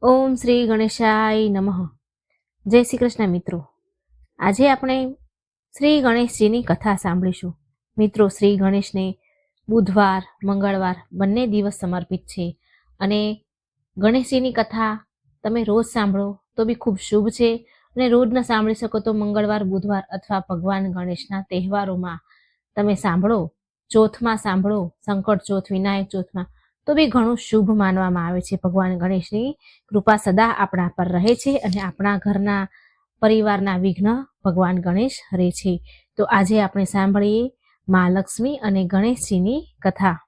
ઓમ શ્રી ગણેશાય નમઃ. જય શ્રી કૃષ્ણ મિત્રો. આજે આપણે શ્રી ગણેશજીની કથા સાંભળીશું. મિત્રો, શ્રી ગણેશને બુધવાર મંગળવાર બંને દિવસ સમર્પિત છે અને ગણેશજીની કથા તમે રોજ સાંભળો તો બી ખૂબ શુભ છે અને રોજ ન સાંભળી શકો તો મંગળવાર બુધવાર અથવા ભગવાન ગણેશના તહેવારોમાં તમે સાંભળો, ચોથમાં સાંભળો, સંકટ ચોથ વિનાયક ચોથમાં, તો બી ઘણું શુભ માનવામાં આવે છે. ભગવાન ગણેશની કૃપા સદા આપણા પર રહે છે અને આપણા ઘરના પરિવારના વિઘ્ન ભગવાન ગણેશ હરે છે. તો આજે આપણે સાંભળીએ મા લક્ષ્મી અને ગણેશજીની કથા.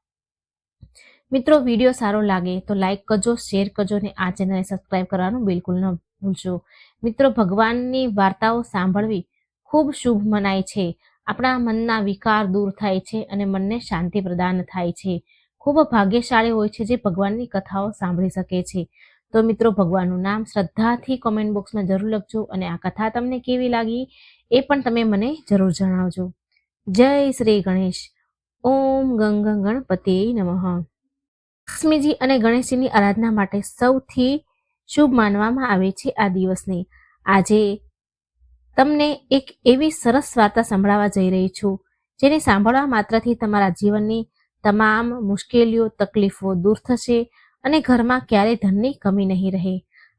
મિત્રો, વિડીયો સારો લાગે તો લાઈક કરજો, શેર કરજો અને આ ચેનલને સબસ્ક્રાઈબ કરવાનું બિલકુલ ન ભૂલશો. મિત્રો, ભગવાનની વાર્તાઓ સાંભળવી ખૂબ શુભ મનાય છે. આપણા મનના વિકાર દૂર થાય છે અને મનને શાંતિ પ્રદાન થાય છે. ખૂબ ભાગ્યશાળી હોય છે જે ભગવાનની કથાઓ સાંભળી શકે છે. તો મિત્રો, ભગવાનનું નામ શ્રદ્ધાથી કોમેન્ટ બોક્સમાં જરૂર લખજો અને આ કથા તમને કેવી લાગી એ પણ તમે મને જરૂર જણાવજો. જય શ્રી ગણેશ. ઓમ ગંગ ગણપતિ નમઃ. લક્ષ્મીજી અને ગણેશજીની આરાધના માટે સૌથી શુભ માનવામાં આવે છે આ દિવસને. આજે તમને એક એવી સરસ વાર્તા સંભળાવવા જઈ રહી છું જેને સાંભળવા માત્રથી તમારા જીવનની તમામ મુશ્કેલીઓ તકલીફો દૂર થશે અને ઘરમાં ક્યારેય ધનની કમી નહીં રહે.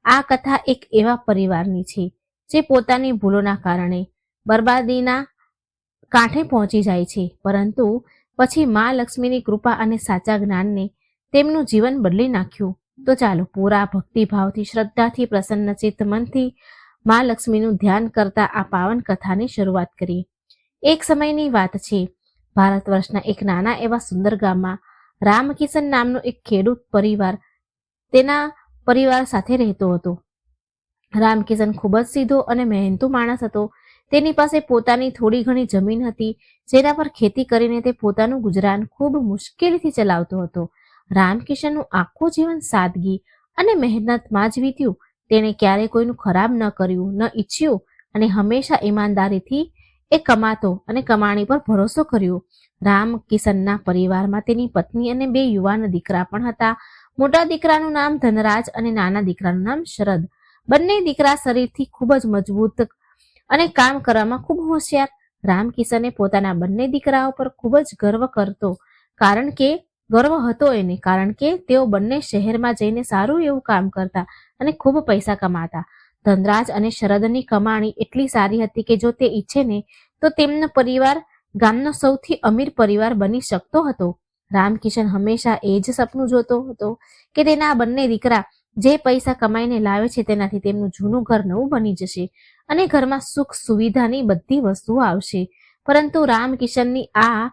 આ કથા એક એવા પરિવારની છે જે પોતાની ભૂલોના કારણે બરબાદીના કાંઠે પહોંચી જાય છે, પરંતુ પછી મા લક્ષ્મીની કૃપા અને સાચા જ્ઞાનને તેમનું જીવન બદલી નાખ્યું. તો ચાલો પૂરા ભક્તિભાવથી, શ્રદ્ધાથી, પ્રસન્નચિત્ત મનથી મા લક્ષ્મીનું ધ્યાન કરતા આ પાવન કથાની શરૂઆત કરીએ. એક સમયની વાત છે. ભારત વર્ષના એક નાના એવા સુંદર ગામમાં રામકિશન નામનો એક ખેડૂત પરિવાર તેના પરિવાર સાથે રહેતો હતો. રામકિશન ખૂબ જ સીધો અને મહેનતુ માણસ હતો. તેની પાસે પોતાની થોડી ઘણી જમીન હતી જેના પર ખેતી કરીને તે પોતાનું ગુજરાન ખૂબ મુશ્કેલીથી ચલાવતો હતો. રામકિશનનું આખું જીવન સાદગી અને મહેનતમાં જ વીત્યું. તેણે ક્યારેય કોઈનું ખરાબ ન કર્યું, ન ઈચ્છ્યું અને હંમેશા ઈમાનદારીથી એ કમાતો અને કમાણી પર ભરોસો કર્યો. રામકિશનના પરિવારમાં તેની પત્ની અને 2 યુવાન દીકરા પણ હતા. મોટા દીકરાનું નામ ધનરાજ અને નાના દીકરાનું નામ શરદ. બંને દીકરા શરીરથી ખૂબ જ મજબૂત અને કામ કરવામાં ખૂબ હોશિયાર. રામકિશને પોતાના બંને દીકરાઓ પર ખૂબ જ ગર્વ હતો એને, કારણ કે તેઓ બંને શહેરમાં જઈને સારું એવું કામ કરતા અને ખૂબ પૈસા કમાતા. ધનરાજ અને શરદની કમાણી એટલી સારી હતી કે જો તે ઈચ્છે ને તો તેમનો પરિવાર ગામનો સૌથી અમીર પરિવાર બની શકતો હતો. રામકિશન હંમેશા એ જ સપનું જોતો હતો કે તેના બંને દીકરા જે પૈસા કમાઈને લાવે છે તેનાથી તેમનું જૂનું ઘર નવું બની જશે અને ઘરમાં સુખ સુવિધાની બધી વસ્તુઓ આવશે. પરંતુ રામકિશનની આ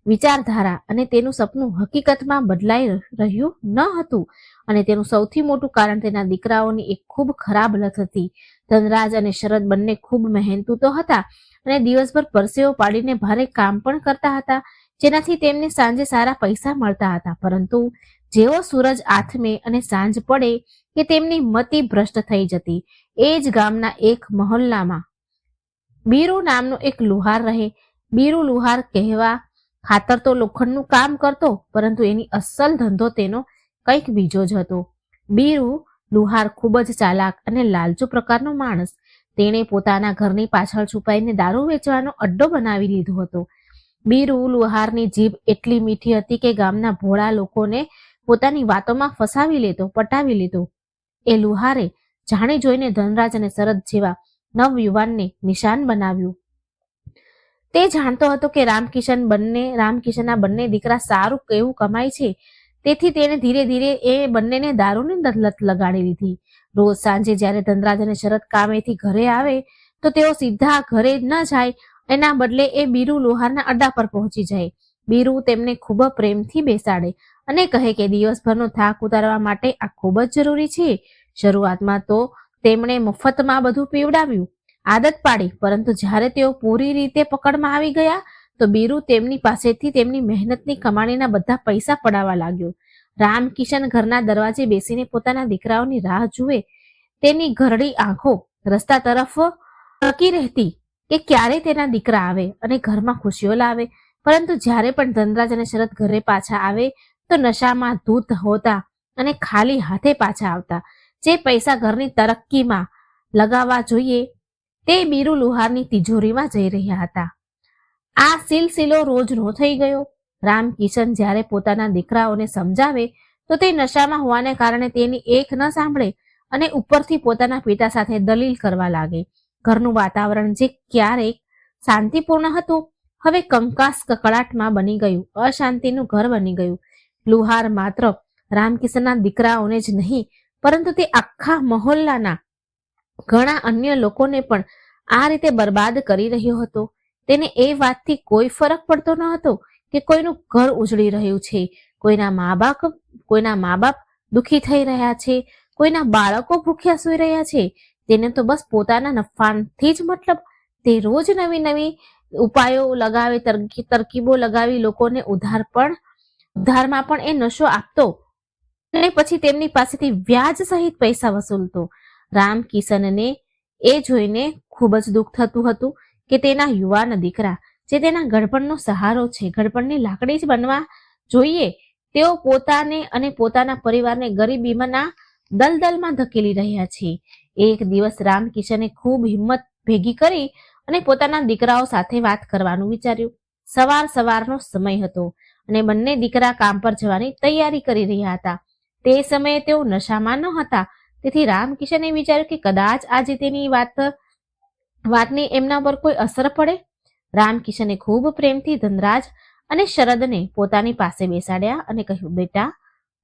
વિચારધારા અને તેનું સપનું હકીકતમાં બદલાઈ રહ્યું ન હતું અને તેનું સૌથી મોટું કારણ તેના દીકરાઓની એક ખૂબ ખરાબ લત હતી. ધનરાજ અને શરદ બંને ખૂબ મહેનતુ તો હતા અને દિવસભર પરસેવો પાડીને ભારે કામ પણ કરતા હતા, જેનાથી તેમને સાંજે સારા પૈસા મળતા હતા. પરંતુ જેવો સૂરજ આથમે અને સાંજ પડે કે તેમની મતિ ભ્રષ્ટ થઈ જતી. એ જ ગામના એક મહોલ્લામાં બીરુ નામનો એક લુહાર રહે. બીરુ લુહાર કહેવા ખાતર તો લોખંડનું કામ કરતો, પરંતુ એની અસલ ધંધો તેનો કંઈક બીજો જ હતો. બીરુ લુહાર ખૂબ જ ચાલાક અને લાલચુ પ્રકારનો માણસ. તેણે પોતાના ઘરની પાછળ છુપાઈને દારૂ વેચવાનો અડ્ડો બનાવી લીધો હતો. બીરુ લુહારની જીભ એટલી મીઠી હતી કે ગામના ભોળા લોકોને પોતાની વાતોમાં પટાવી લેતો. એ લુહારે જાણી જોઈને ધનરાજ અને શરદ જેવા નવયુવાનને નિશાન બનાવ્યું. તે જાણતો હતો કે રામકિશનના બંને દીકરા સારું એવું કમાય છે, તેથી તેણે ધીરે ધીરે એ બંનેને દારૂની લત લગાડી દીધી. રોજ સાંજે જ્યારે ધનરાજ અને શરદ કામેથી ઘરે આવે તો તેઓ સીધા ઘરે ન જાય, એના બદલે એ બીરુ લુહારના અડ્ડા પર પહોંચી જાય. બીરુ તેમને ખૂબ પ્રેમથી બેસાડે અને કહે કે દિવસભરનો થાક ઉતારવા માટે આ ખૂબ જ જરૂરી છે. શરૂઆતમાં તો તેમણે મફતમાં બધું પીવડાવ્યું, આદત પાડી, પરંતુ જ્યારે તેઓ પૂરી રીતે પકડમાં આવી ગયા તો બીરુ તેમની પાસેથી તેમની મહેનતની કમાણીના બધા પૈસા પડાવવા લાગ્યો. રામકિશન ઘરના દરવાજે બેસીને પોતાના દીકરાઓની રાહ જુએ. તેની ઘરડી આંખો રસ્તા તરફ ટકી રહેતી કે ક્યારે તેના દીકરા આવે અને ઘરમાં ખુશીઓ લાવે. પરંતુ જ્યારે પણ ધનરાજ અને શરદ ઘરે પાછા આવે તો નશામાં ધૂત હોતા અને ખાલી હાથે પાછા આવતા. જે પૈસા ઘરની તરક્કીમાં લગાવવા જોઈએ તે બીરુ લુહારની તિજોરીમાં જઈ રહ્યા હતા. આ સિલસિલો રોજનો થઈ ગયો. રામકિશન જ્યારે પોતાના દીકરાઓને સમજાવે તો તે નશામાં હોવાને કારણે તેની એક ન સાંભળે અને ઉપરથી પોતાના પિતા સાથે દલીલ કરવા લાગે. ઘરનું વાતાવરણ જે ક્યારેક શાંતિપૂર્ણ હતું હવે કંકાસ કકળાટમાં બની ગયું, અશાંતિનું ઘર બની ગયું. લુહાર માત્ર રામકિશનના દીકરાઓને જ નહીં પરંતુ તે આખા મહોલ્લાના ઘણા અન્ય લોકોને પણ આ રીતે બરબાદ કરી રહ્યો હતો. તેને એ વાતથી કોઈ ફરક પડતો ન હતો કે કોઈનું ઘર ઉજળી રહ્યું છે, કોઈના મા બાપ દુઃખી થઈ રહ્યા છે, કોઈના બાળકો ભૂખ્યા સૂઈ રહ્યા છે. તેને તો બસ પોતાના નફાથી જ મતલબ. તે રોજ નવી નવી ઉપાયો લગાવે, તરકીબો લગાવી લોકોને ઉધારમાં પણ એ નશો આપતો અને પછી તેમની પાસેથી વ્યાજ સહિત પૈસા વસૂલતો. રામકિશનને એ જોઈને ખૂબ જ દુઃખ થતું હતું કે તેના યુવાન દીકરા જે તેના ગડપણનો સહારો છે, ગડપણની લાકડી જ બનવા જોઈએ, તેઓ પોતાને અને પોતાના પરિવારને ગરીબીમાંના દલદલમાં ધકેલી રહ્યા છે. એક દિવસ રામકિશને ખૂબ હિંમત ભેગી કરી અને પોતાના દીકરાઓ સાથે વાત કરવાનું વિચાર્યું. સવારનો સમય હતો અને બંને દીકરા કામ પર જવાની તૈયારી કરી રહ્યા હતા. તે સમયે તેઓ નશામાં ન હતા, તેથી રામકિશને વિચાર્યું કે કદાચ આજે તેની વાતની એમના પર કોઈ અસર પડે. રામકિશને ખૂબ પ્રેમથી ધનરાજ અને શરદને પોતાની પાસે બેસાડ્યા અને કહ્યું, બેટા,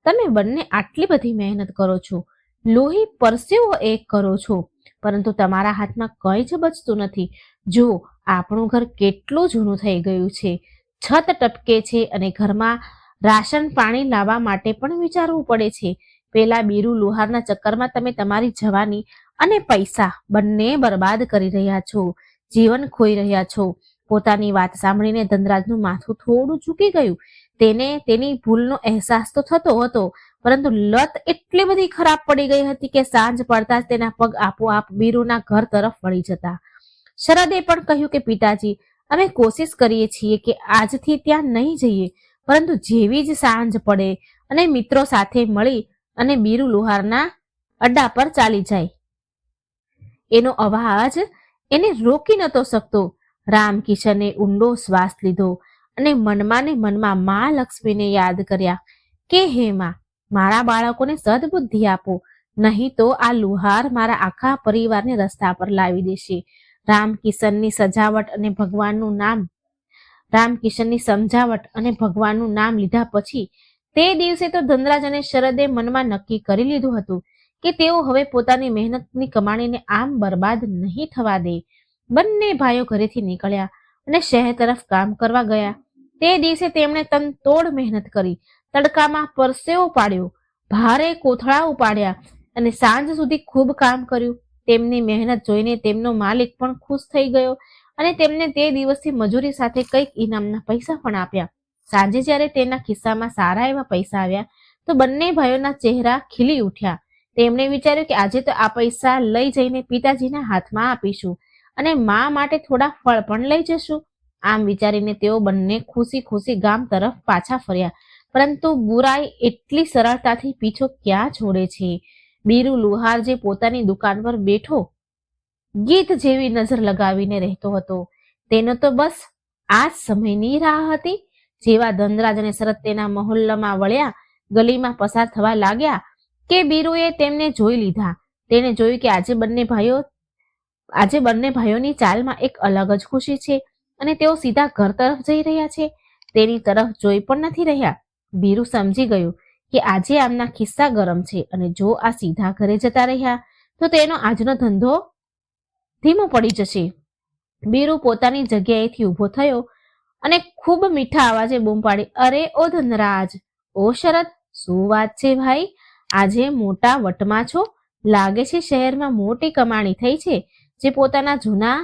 તમે બંને આટલી બધી મહેનત કરો છો, લોહી પરસેવો એક કરો છો, પરંતુ તમારા હાથમાં કંઈ જ બચતું નથી. જો આપણું ઘર કેટલું જૂનું થઈ ગયું છે, છત ટપકે છે અને ઘરમાં રાશન પાણી લાવવા માટે પણ વિચારવું પડે છે. પેલા બીરુ લુહારના ચક્કરમાં તમે તમારી જવાની અને પૈસા બંને બરબાદ કરી રહ્યા છો, જીવન ખોઈ રહ્યા છો. પોતાની વાત સાંભળીને ધનરાજનું માથું થોડું ઝૂકી ગયું. તેને તેની ભૂલનો અહેસાસ તો થતો હતો, પરંતુ લત એટલી બધી ખરાબ પડી ગઈ હતી કે સાંજ પડતા જ તેના પગ આપોઆપ બીરુના ઘર તરફ વળી જતા. શરદે પણ કહ્યું કે પિતાજી, અમે કોશિશ કરીએ છીએ કે આજથી ત્યાં નહીં જઈએ, પરંતુ જેવી જ સાંજ પડે અને મિત્રો સાથે મળી અને બીરુ લુહારના અડ્ડા પર ચાલી જાય. એનો અવાજ એને રોકી નતો શકતો. રામકિશને ઊંડો શ્વાસ લીધો અને મનમાં ને મનમાં મા લક્ષ્મીને યાદ કર્યા કે હે માં, મારા બાળકોને સદબુદ્ધિ આપો, નહીં તો આ લુહાર મારા આખા પરિવારને રસ્તા પર લાવી દેશે. રામકિશનની સમજાવટ અને ભગવાનનું નામ લીધા પછી તે દિવસે તો ધનરાજ અને શરદે મનમાં નક્કી કરી લીધું હતું કે તેઓ હવે પોતાની મહેનતની કમાણીને આમ બરબાદ નહીં થવા દે. બંને ભાઈઓ ઘરેથી નીકળ્યા અને શહેર તરફ કામ કરવા ગયા. તે દિવસે તેમણે તનતોડ મહેનત કરી, તડકામાં પરસેવો પાડ્યો, ભારે કોથળા ઉપાડ્યા અને સાંજ સુધી ખૂબ કામ કર્યું. તેમની મહેનત જોઈને તેમનો માલિક પણ ખુશ થઈ ગયો અને તેમને તે દિવસથી મજૂરી સાથે કંઈક ઇનામના પૈસા પણ આપ્યા. સાંજે જ્યારે તેના ખિસ્સામાં સારા એવા પૈસા આવ્યા તો બંને ભાઈઓના ચહેરા ખીલી ઉઠ્યા. તેમણે વિચાર્યું કે આજે તો આ પૈસા લઈ જઈને પિતાજીના હાથમાં આપીશું અને મા માટે થોડા ફળ પણ લઈ જશું. આમ વિચારીને તેઓ બંને ખુશી ખુશી ગામ તરફ પાછા ફર્યા. પરંતુ બુરાઈ એટલી સરળતાથી પીછો ક્યાં છોડે છે. બીરુ લુહાર જે પોતાની દુકાન પર બેઠો ગીત જેવી નજર લગાવીને રહેતો હતો, તેનો તો બસ આ જ સમયની રાહ હતી. જેવા ધનરાજ અને શરદ તેના મહોલ્લામાં વળ્યા, ગલીમાં પસાર થવા લાગ્યા કે બીરુએ તેમને જોઈ લીધા. તેને જોયું કે આજે બંને ભાઈઓની ચાલમાં એક અલગ જ ખુશી છે અને તેઓ સીધા ઘર તરફ જઈ રહ્યા છે. તેની તરફ જોઈ પણ નથી રહ્યા. બીરુ સમજી ગયું કે આજે આમના ખિસ્સા ગરમ છે અને જો આ સીધા ઘરે જતા રહ્યા તો તેનો આજનો ધંધો ધીમો પડી જશે. બીરુ પોતાની જગ્યાએથી ઊભો થયો અને ખૂબ મીઠા અવાજે બૂમ પાડી, અરે ઓ ધનરાજ, ઓ શરદ, શું વાત છે ભાઈ? આજે મોટા વટમાં છો. લાગે છે શહેરમાં મોટી કમાણી થઈ છે, જે પોતાના જૂના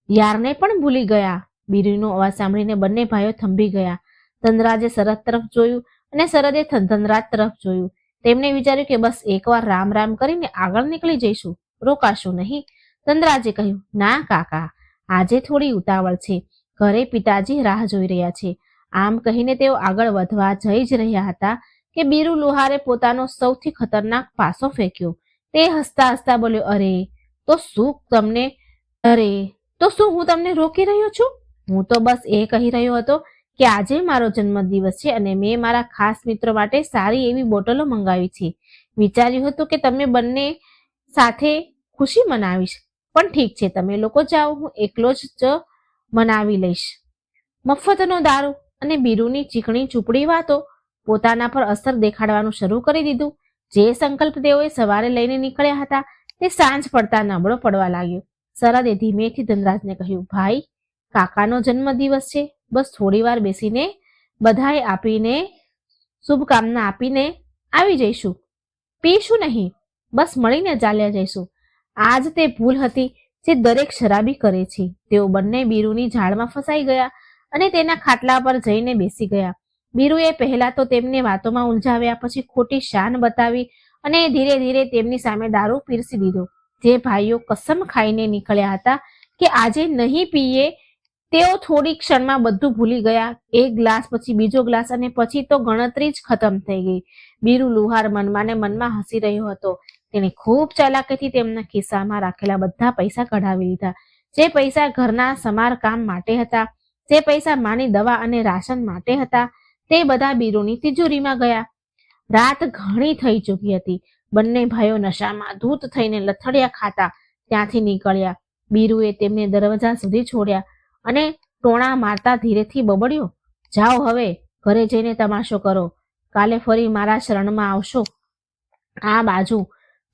યારને પણ ભૂલી ગયા. બીરુનો અવાજ સાંભળીને બંને ભાઈઓ થંભી ગયા. ધનરાજે શરદ તરફ જોયું અને શરદે ધનરાજ તરફ જોયું. તેમણે વિચાર્યું કે બસ એકવાર રામ રામ કરીને આગળ નીકળી જઈશું, રોકાશું નહીં. ધનરાજે કહ્યું, ના કાકા, આજે થોડી ઉતાવળ છે, ઘરે પિતાજી રાહ જોઈ રહ્યા છે. આમ કહીને તેઓ આગળ વધવા જઈ જ રહ્યા હતા કે બીરુ લુહારે પોતાનો સૌથી ખતરનાક પાસો ફેંક્યો. તે હસતા હસતા બોલ્યો, અરે તો શું હું તમને રોકી રહ્યો છું? હું તો બસ એ કહી રહ્યો હતો કે આજે મારો જન્મદિવસ છે અને મેં મારા ખાસ મિત્રો માટે સારી એવી બોટલો મંગાવી છે. વિચાર્યું હતું કે તમે બંને સાથે ખુશી મનાવીશ, પણ ઠીક છે, તમે લોકો જાઓ, હું એકલો જ મનાવી લઈશ. મફતનો દારૂ અને બીરુની ચીકણી ચૂપડી વાતો પોતાના પર અસર દેખાડવાનું શરૂ કરી દીધું. જે સંકલ્પ તેઓએ સવારે લઈને નીકળ્યા હતા તે સાંજ પડતા નબળો પડવા લાગ્યો. શરદે ધીમેથી ધનરાજને કહ્યું, ભાઈ, કાકાનો જન્મદિવસ છે, બસ થોડી વાર બેસીને બધાઈ આપીને શુભકામના આપીને આવી જઈશું. પીશું નહીં, બસ મળીને ચાલ્યા જઈશું. આજ તે ભૂલ હતી જે દરેક શરાબી કરે છે. તેઓ બંને બીરુની ઝાડમાં ફસાઈ ગયા અને તેના ખાટલા પર જઈને બેસી ગયા. બીરુએ પહેલા તો તેમને વાતોમાં ઉલઝાવ્યા, પછી ખોટી શાન બતાવી અને ધીરે ધીરે તેમની સામે દારૂ પીરસી દીધો. જે ભાઈઓ કસમ ખાઈને નીકળ્યા હતા કે આજે નહીં પીએ, તેઓ થોડી ક્ષણમાં બધું ભૂલી ગયા. એક ગ્લાસ પછી બીજો ગ્લાસ અને પછી તો ગણતરી જ ખતમ થઈ ગઈ. બીરુ લુહાર મનમાં ને મનમાં હસી રહ્યો હતો. તેણે ખૂબ ચાલાકીથી તેમના ખિસ્સામાં રાખેલા બધા પૈસા કઢાવી લીધા. જે પૈસા ઘરના સમારકામ માટે હતા, જે પૈસા માની દવા અને રાશન માટે હતા, તે બધા બીરુની તિજોરીમાં ગયા. રાત ઘણી થઈ ચૂકી હતી. બંને ભાઈઓ નશામાં ધૂત થઈને લથડિયા ખાતા ત્યાંથી નીકળ્યા. બીરુએ તેમને દરવાજા સુધી છોડ્યા અને ટોણા મારતા ધીરેથી બબડ્યો, જાઓ હવે ઘરે જઈને તમાશો કરો, કાલે ફરી મારા શરણમાં આવશો. આ બાજુ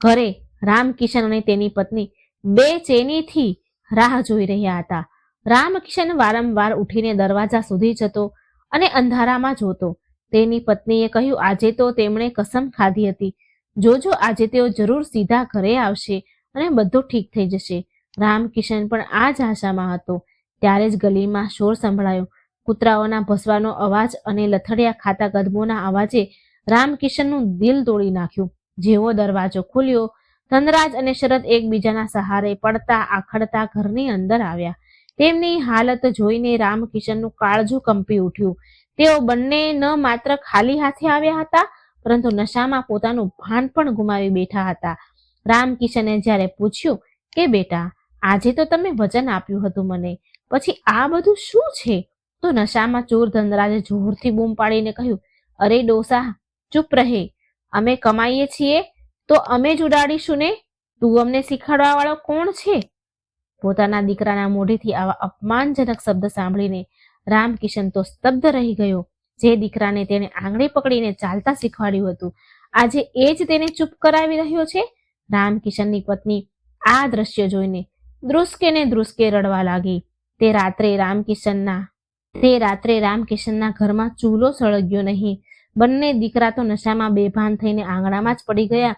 ઘરે રામકિશન અને તેની પત્ની બેચેનીથી રાહ જોઈ રહ્યા હતા. રામકિશન વારંવાર ઉઠીને દરવાજા સુધી જતો અને અંધારામાં જોતો. તેની પત્નીએ કહ્યું, આજે તો તેમણે કસમ ખાધી હતી, જોજો આજે તેઓ જરૂર સીધા ઘરે આવશે અને બધું ઠીક થઈ જશે. રામકિશન પણ આ જ આશામાં હતો. ત્યારે જ ગલીમાં શોર સંભળાયો. કૂતરાઓના ભસવાનો અવાજ અને લથડિયા ખાતા કદમોના અવાજે રામકિશનનું દિલ તોડી નાખ્યું. જેવો દરવાજો ખુલ્યો, ધનરાજ અને શરદ એકબીજાના સહારે પડતા આખડતા ઘરની અંદર આવ્યા. તેમની હાલત જોઈને રામકિશનનું કાળજું કંપી ઉઠ્યું. તેઓ બંને ન માત્ર ખાલી હાથે આવ્યા હતા, પરંતુ નશામાં પોતાનું ભાન પણ ગુમાવી બેઠા હતા. રામકિશને જ્યારે પૂછ્યું કે બેટા, આજે તો તમે વચન આપ્યું હતું મને, પછી આ બધું શું છે? તો નશામાં ચૂર ધનરાજે જોરથી બૂમ પાડીને કહ્યું, અરે ડોસા, ચૂપ રહે, અમે કમાઈએ છીએ તો અમે જ ઉડાડીશું ને, તું અમને શીખવાડવા વાળો કોણ છે? પોતાના દીકરાના મોઢેથી આવા અપમાનજનક શબ્દ સાંભળીને રામકિશન તો સ્તબ્ધ રહી ગયો. જે દીકરાને તેને આંગળી પકડીને ચાલતા શીખવાડ્યું હતું, આજે એ જ તેને ચૂપ કરાવી રહ્યો છે. રામકિશનની પત્ની આ દ્રશ્ય જોઈને ધ્રુસકે ને ધ્રુસકે રડવા લાગી. તે રાત્રે રામકિશનના ઘરમાં ચૂલો સળગ્યો નહીં. બંને દીકરા તો નશામાં બેભાન થઈને આંગણામાં જ પડી ગયા,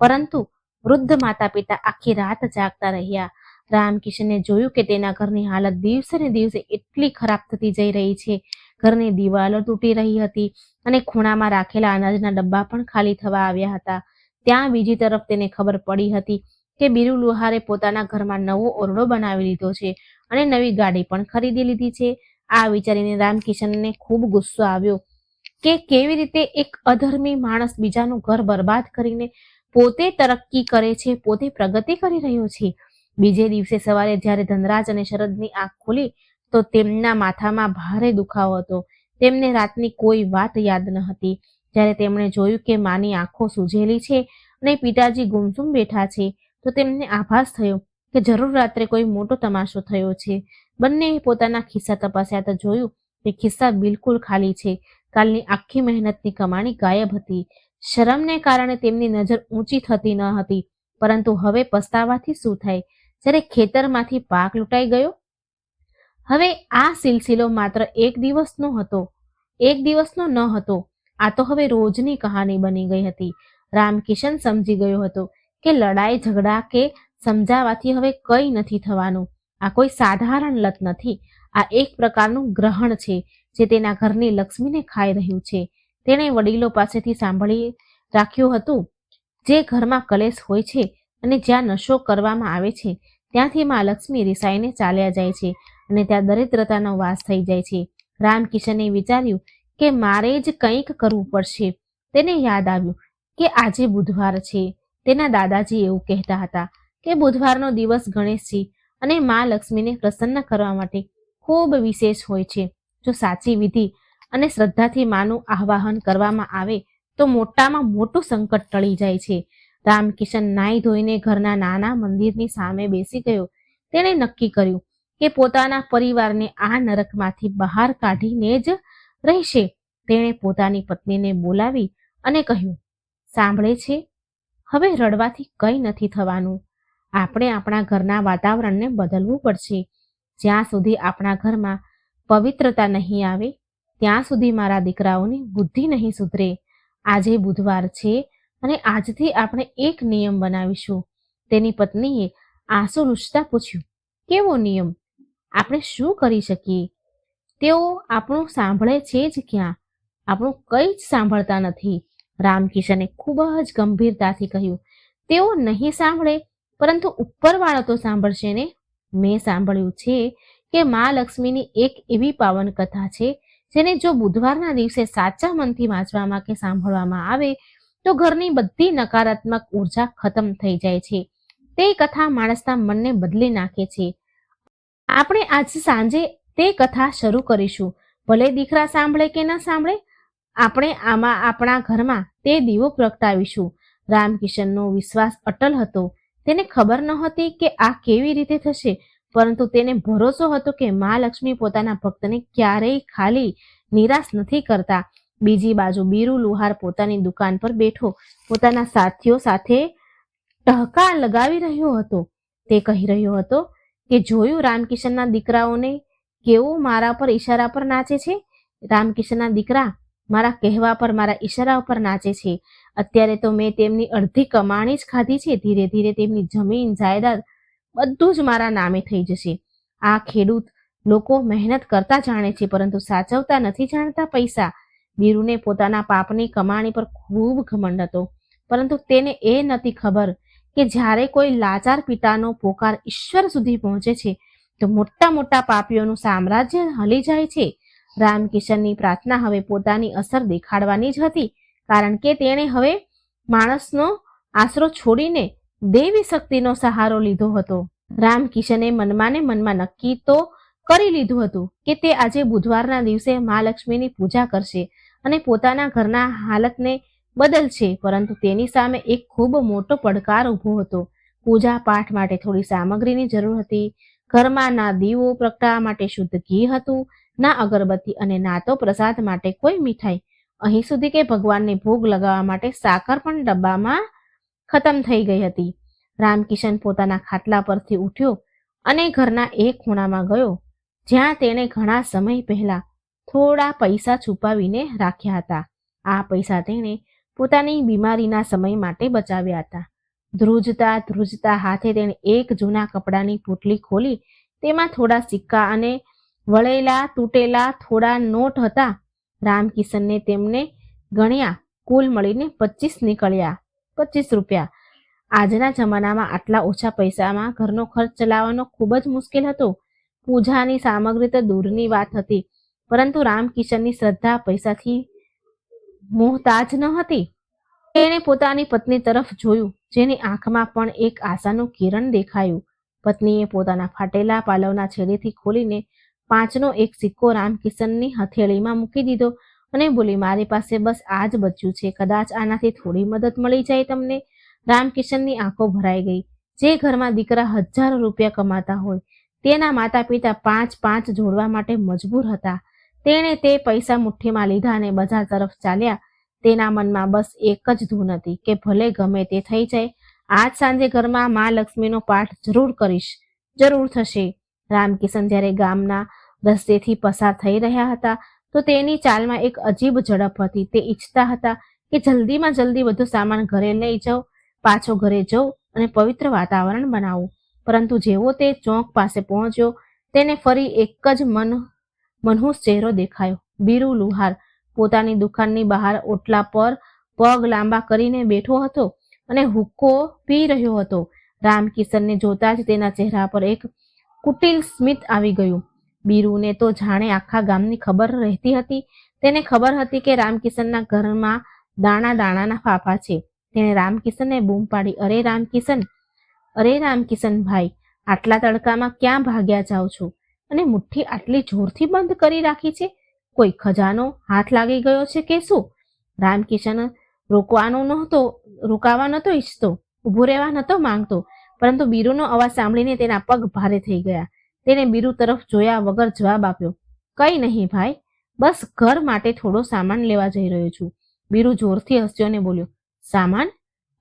પરંતુ વૃદ્ધ માતા પિતા આખી રાત જાગતા રહ્યા. રામકિશને જોયું કે તેના ઘરની હાલત દિવસે ને દિવસે એટલી ખરાબ થતી જઈ રહી છે. ઘરની દિવાલો તૂટી રહી હતી અને ખૂણામાં રાખેલા અનાજના ડબ્બા પણ ખાલી થવા આવ્યા હતા. ત્યાં બીજી તરફ તેને ખબર પડી હતી કે બીરુ લુહારે પોતાના ઘરમાં નવો ઓરડો બનાવી લીધો છે અને નવી ગાડી પણ ખરીદી લીધી છે. આ વિચારીને રામકિશનને ખૂબ ગુસ્સો આવ્યો કે કેવી રીતે એક અધર્મી માણસ બીજાનું ઘર બરબાદ કરીને પોતે તરક્કી કરે છે, પોતે પ્રગતિ કરી રહ્યો છે. બીજે દિવસે સવારે જ્યારે ધનરાજ અને શરદની આંખ ખુલી તો તેમના માથામાં ભારે દુખાવો હતો. તેમને રાતની કોઈ વાત યાદ ન હતી. જ્યારે તેમણે જોયું કે માની આંખો સૂજેલી છે અને પિતાજી ગુમસુમ બેઠા છે, તો તેમને આભાસ થયો કે જરૂર રાત્રે કોઈ મોટો તમાશો થયો છે. બંને પોતાના ખિસ્સા તપાસ્યા તો જોયું કે ખિસ્સા બિલકુલ ખાલી છે. કાલની આખી મહેનતની કમાણી ગાયબ હતી. શરમને કારણે તેમની નજર ઊંચી થતી ન હતી, પરંતુ હવે પસ્તાવાથી શું થાય જ્યારે ખેતરમાંથી પાક લૂંટાઈ ગયો. હવે આ સિલસિલો માત્ર એક દિવસનો ન હતો. આ તો હવે રોજની કહાની બની ગઈ હતી. રામકિશન સમજી ગયો હતો કે લડાઈ ઝઘડા કે સમજાવાથી હવે કંઈ નથી થવાનું. આ કોઈ સાધારણ લત નથી, આ એક પ્રકારનું ગ્રહણ છે જે તેના ઘરની લક્ષ્મીને ખાઈ રહ્યું છે. તેણે વડીલો પાસેથી સાંભળી રાખ્યું હતું, જે ઘરમાં કલેશ હોય છે અને જ્યાં નશો કરવામાં આવે છે, ત્યાંથી માં લક્ષ્મી રિસાઈને ચાલ્યા જાય છે અને ત્યાં દરિદ્રતાનો વાસ થઈ જાય છે. રામકિશને વિચાર્યું કે મારે જ કંઈક કરવું પડશે. તેને યાદ આવ્યું કે આજે બુધવાર છે, તેના દાદાજી એવું કહેતા હતા કે બુધવારનો દિવસ ગણેશજી અને મા લક્ષ્મીને પ્રસન્ન કરવા માટે ખૂબ વિશેષ હોય છે. જો સાચી વિધિ અને શ્રદ્ધાથી માનું આવાહન કરવામાં આવે તો મોટામાં મોટું સંકટ ટળી જાય છે. રામકિશન નાઈ ધોઈને ઘરના નાના મંદિરની સામે બેસી ગયો. તેણે નક્કી કર્યું કે પોતાના પરિવારને આ નરકમાંથી બહાર કાઢીને જ રહેશે. તેણે પોતાની પત્નીને બોલાવી અને કહ્યું, સાંભળે છે, હવે રડવાથી કંઈ નથી થવાનું. આપણે આપણા ઘરના વાતાવરણને બદલવું પડશે. જ્યાં સુધી આપણા ઘરમાં પવિત્રતા નહીં આવે ત્યાં સુધી મારા દીકરાઓની બુદ્ધિ નહીં સુધરે. આજે બુધવાર છે અને આજથી આપણે એક નિયમ બનાવીશું. તેની પત્નીએ આંસુ લૂછતા પૂછ્યું, કેવો નિયમ? આપણે શું કરી શકીએ? તેઓ આપણું સાંભળે છે જ ક્યાં? આપણું કંઈ જ સાંભળતા નથી. રામકિશને ખૂબ જ ગંભીરતાથી કહ્યું, તેઓ નહીં સાંભળે પરંતુ ઉપરવાળો તો સાંભળશે ને. મેં સાંભળ્યું છે કે મા લક્ષ્મીની એક એવી પાવન કથા છે જેને જો બુધવારના દિવસે સાચા મનથી વાંચવામાં કે સાંભળવામાં આવે તો ઘરની બધી નકારાત્મક ઉર્જા ખતમ થઈ જાય છે. તે કથા માણસના મનને બદલી નાખે છે. આપણે આજ સાંજે તે કથા શરૂ કરીશું. ભલે દીકરા સાંભળે કે ન સાંભળે, આપણે આમાં આપણા ઘરમાં તે દીવો પ્રગટાવીશું. રામકિશનનો વિશ્વાસ અટલ હતો. તેને ખબર નહોતી કે આ કેવી રીતે થશે, પરંતુ તેને ભરોસો હતો કે મા લક્ષ્મી પોતાના ભક્તને ક્યારેય ખાલી નિરાશ નથી કરતા. બીજી બાજુ બીરુ લુહાર પોતાની દુકાન પર બેઠો પોતાના સાથીઓ સાથે ટહકા લગાવી રહ્યો હતો. તે કહી રહ્યો હતો કે જોયું રામકિશનના દીકરાઓને કેવું મારા પર ઈશારા પર નાચે છે. રામકિશનના દીકરા મારા કહેવા પર મારા ઈશારા ઉપર નાચે છે. અત્યારે તો મેં તેમની અડધી કમાણી જ ખાધી છે. ધીરે ધીરે તેમની જમીન જાયદાદ બધું જ મારા નામે થઈ જશે. આ ખેડૂત લોકો મહેનત કરતા જાણે છે પરંતુ સાચવતા નથી જાણતા પૈસા. બીરુને પોતાના પાપની કમાણી પર ખૂબ ઘમંડ હતો, પરંતુ તેને એ નથી ખબર કે જ્યારે કોઈ લાચાર પિતાનો પોકાર ઈશ્વર સુધી પહોંચે છે તો મોટા મોટા પાપીઓનું સામ્રાજ્ય હલી જાય છે. રામકિશનની પ્રાર્થના હવે પોતાની અસર દેખાડવાની જ હતી, કારણ કે તેણે હવે માણસનો આશરો છોડીને દેવી શક્તિનો સહારો લીધો હતો. રામકિશને મનમાં ને મનમાં નક્કી તો કરી લીધું હતું કે તે આજે બુધવારના દિવસે મહાલક્ષ્મીની પૂજા કરશે અને પોતાના ઘરના હાલતને બદલશે. પરંતુ તેની સામે એક ખૂબ મોટો પડકાર ઊભો હતો. પૂજા પાઠ માટે થોડી સામગ્રીની જરૂર હતી. ઘરમાં ના દીવો પ્રગટાવવા માટે શુદ્ધ ઘી હતું, ના અગરબત્તી અને ના તો પ્રસાદ માટે કોઈ મીઠાઈ. અહીં સુધી કે ભગવાનને ભોગ લગાવવા માટે સાકર પણ ડબ્બામાં ખતમ થઈ ગઈ હતી. રામકિશન પોતાના ખાટલા પરથી ઉઠ્યો અને ઘરના એક ખૂણામાં ગયો જ્યાં તેણે ઘણા સમય પહેલા થોડા પૈસા છુપાવીને રાખ્યા હતા. આ પૈસા તેણે પોતાની બીમારીના સમય માટે બચાવ્યા હતા. ધ્રુજતા ધ્રુજતા હાથે તેણે એક જૂના કપડાની પોટલી ખોલી તેમાં થોડા સિક્કા અને વળેલા તૂટેલા થોડા નોટ હતા. રામકિશનને તેમને ગણ્યા. કુલ મળીને 25 નીકળ્યા. 25 રૂપિયા. આજના જમાનામાં આટલા ઓછા પૈસામાં ઘરનો ખર્ચ ચલાવવાનો ખૂબ જ મુશ્કેલ હતો. પૂજાની સામગ્રી તો દૂરની વાત હતી, પરંતુ રામકિશનની શ્રદ્ધા પૈસાથી મોહતાજ ન હતી. તેણે પોતાની પત્ની તરફ જોયું, જેની આંખમાં પણ એક આશાનું કિરણ દેખાયું. પત્નીએ પોતાના ફાટેલા પાલવના છેડેથી ખોલીને 5નો એક સિક્કો રામકિશનની હથેળીમાં મૂકી દીધો અને બોલી, મારી પાસે બસ આ જ બચ્યું છે. કદાચ આનાથી થોડી મદદ મળી જાય તમને. રામકિશનની આંખો ભરાઈ ગઈ. જે ઘરમાં દીકરા હજારો રૂપિયા કમાતા હોય તેના માતા પિતા 5 જોડવા માટે મજબૂર હતા. તેણે તે પૈસા મુઠ્ઠીમાં લીધા અને બજાર તરફ ચાલ્યા. તેના મનમાં બસ એક જ ધૂન હતી કે ભલે ગમે તે થઈ જાય, આજ સાંજે ઘરમાં મા લક્ષ્મીનો પાઠ જરૂર કરીશ, જરૂર થશે. રામકિશન જ્યારે ગામના રસ્તેથી પસાર થઈ રહ્યા હતા તો તેની ચાલમાં એક અજીબ ઝડપ હતી. તે ઈચ્છતા હતા કે જલ્દીમાં જલ્દી બધો સામાન ઘરે લઈ જાઉં, પાછો ઘરે જઉં અને પવિત્ર વાતાવરણ બનાવું. પરંતુ જેવો તે ચોક પાસે પહોંચ્યો તેને ફરી એક જ મનહૂસ ચહેરો દેખાયો. બીરુ લુહાર પોતાની દુકાનની બહાર ઓટલા પર પગ લાંબા કરીને બેઠો હતો અને હુક્કો પી રહ્યો હતો. રામકિશનને જોતા જ તેના ચહેરા પર એક કુટિલ સ્મિત આવી ગયું. બીરુને તો જાણે આખા ગામની ખબર રહેતી હતી. તેને ખબર હતી કે રામકિશનના ઘરમાં દાણા દાણાના ફાફા છે. તેણે રામકિશનને બૂમ પાડી, અરે રામકિશન ભાઈ, આટલા તડકામાં ક્યાં ભાગ્યા જાઓ છો અને મુઠ્ઠી આટલી જોરથી બંધ કરી રાખી છે? કોઈ ખજાનો હાથ લાગી ગયો છે કે શું? રામકિશન રોકાવા નહોતો ઈચ્છતો, ઊભો રહેવા નહોતો માંગતો, પરંતુ બીરુનો અવાજ સાંભળીને તેના પગ ભારે થઈ ગયા. તેણે બીરુ તરફ જોયા વગર જવાબ આપ્યો, કઈ નહીં ભાઈ, બસ ઘર માટે થોડો સામાન લેવા જઈ રહ્યો છું. બીરુ જોરથી હસ્યો અને બોલ્યો, સામાન?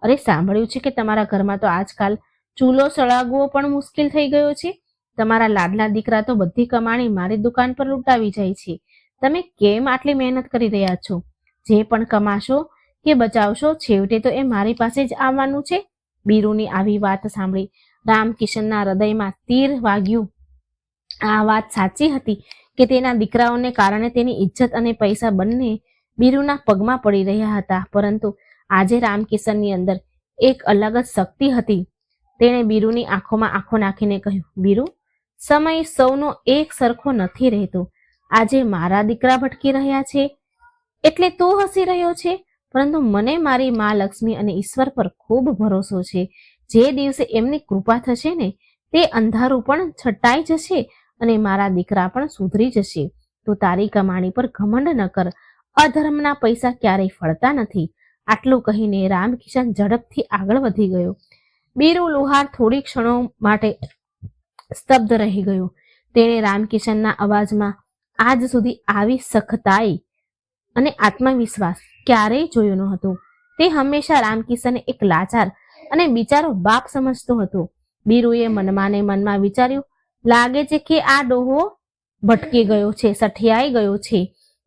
અરે સાંભળ્યું છે કે તમારા ઘરમાં તો આજકાલ ચૂલો સળાગવો પણ મુશ્કેલ થઈ ગયો છે. તમારા લાડલા દીકરા તો બધી કમાણી મારી દુકાન પર લૂંટાવી જાય છે. તમે કેમ આટલી મહેનત કરી રહ્યા છો? જે પણ કમાશો કે બચાવશો છેવટે તો એ મારી પાસે જ આવવાનું છે. બીરુની આવી વાત સાંભળી રામકિશનના હૃદયમાં તીર વાગ્યું. આ વાત સાચી હતી કે તેના દીકરાઓને કારણે તેની ઇજ્જત અને પૈસા બંને બીરુના પગમાં પડી રહ્યા હતા, પરંતુ આજે રામકિશનની અંદર એક અલગ જ શક્તિ હતી. તેણે બીરુની આંખોમાં આંખો નાખીને કહ્યું, બીરુ, સમય સૌનો એક સરખો નથી રહેતો. આજે મારા દીકરા ભટકી રહ્યા છે એટલે તું હસી રહ્યો છે, પરંતુ મને મારી મા લક્ષ્મી અને ઈશ્વર પર ખૂબ ભરોસો છે. જે દિવસે એમની કૃપા થશે ને, તે અંધારું પણ છટાઈ જશે અને મારા દીકરા પણ સુધરી જશે. તું તારી કમાણી પર ઘમંડ ન કર. અધર્મના પૈસા ક્યારેય ફળતા નથી. આટલું કહીને રામકિશન ઝડપથી આગળ વધી ગયો. બીરુ લુહાર થોડી ક્ષણો માટે સ્તબ્ધ રહી ગયો. તેણે રામકિશનના અવાજમાં આજ સુધી આવી સખતાઈ અને આત્મવિશ્વાસ ક્યારેય જોયો ન હતો. તે હંમેશા રામકિશનને એક લાચાર અને બિચારો બાપ સમજતો હતો. બીરુએ મનમાં ને મનમાં વિચાર્યું, લાગે છે કે આ ડોહો ભટકી ગયો છે, સઠિયાઈ ગયો છે.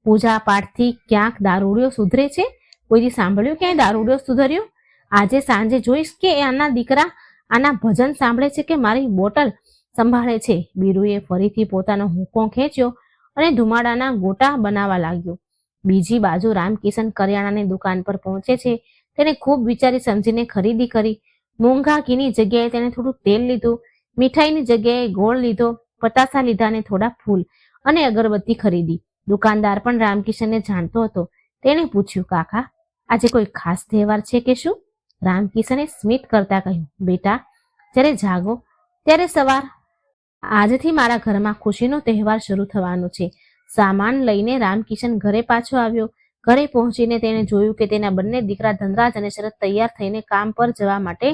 પૂજા પાઠથી ક્યાંક દારૂડિયો સુધરે છે? કોઈથી સાંભળ્યું ક્યાંય દારૂડિયો સુધર્યો? આજે સાંજે જોઈશ કે આના દીકરા આના ભજન સાંભળે છે કે મારી બોટલ સંભાળે છે. બીરુએ ફરીથી પોતાનો હુંકો ખેંચ્યો અને ધુમાડાના ગોટા બનાવવા લાગ્યો. બીજી બાજુ રામકિશન કરિયાણાની દુકાન પર પહોંચે છે. તેણે ખૂબ વિચારી સમજીને ખરીદી કરી. મોંઘા ઘીની જગ્યાએ તેણે થોડું તેલ લીધું, મીઠાઈની જગ્યાએ ગોળ લીધો, પતાસા લીધા અને થોડા ફૂલ અને અગરબત્તી ખરીદી. દુકાનદાર પણ રામકિશનને જાણતો હતો. તેણે પૂછ્યું, કાકા, આજે કોઈ ખાસ તહેવાર છે કે શું? રામકિશને સ્મિત કરતા કહ્યું, બેટા, જ્યારે જાગો ત્યારે સવાર. આજથી મારા ઘરમાં ખુશીનો તહેવાર શરૂ થવાનો છે. સામાન લઈને રામકિશન ઘરે પાછો આવ્યો. ઘરે પહોંચીને તેણે જોયું કે તેના બંને દીકરા ધનરાજ અને શરદ તૈયાર થઈને કામ પર જવા માટે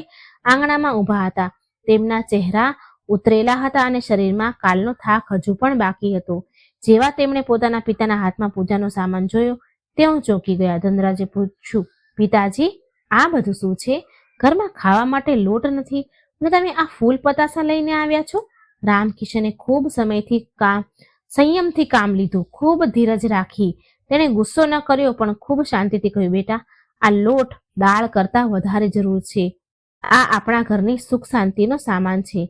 આંગણામાં ઊભા હતા. તેમના ચહેરા ઉતરેલા હતા અને શરીરમાં કાલનો થાક હજુ પણ બાકી હતો. જેવા તેમણે પોતાના પિતાના હાથમાં પૂજાનો સામાન જોયો, તેઓ ચોંકી ગયા. ધનરાજે પૂછ્યું, પિતાજી, આ બધું શું છે? ઘરમાં ખાવા માટે લોટ નથી અને તમે આ ફૂલ પતાસા લઈને આવ્યા છો? રામકિશને ખૂબ સંયમથી કામ લીધું, ખૂબ ધીરજ રાખી. તેણે ગુસ્સો ન કર્યો પણ ખૂબ શાંતિથી કહ્યું, બેટા, આ લોટ દાળ કરતા વધારે જરૂર છે. આ આપણા ઘરની સુખ શાંતિનો સામાન છે.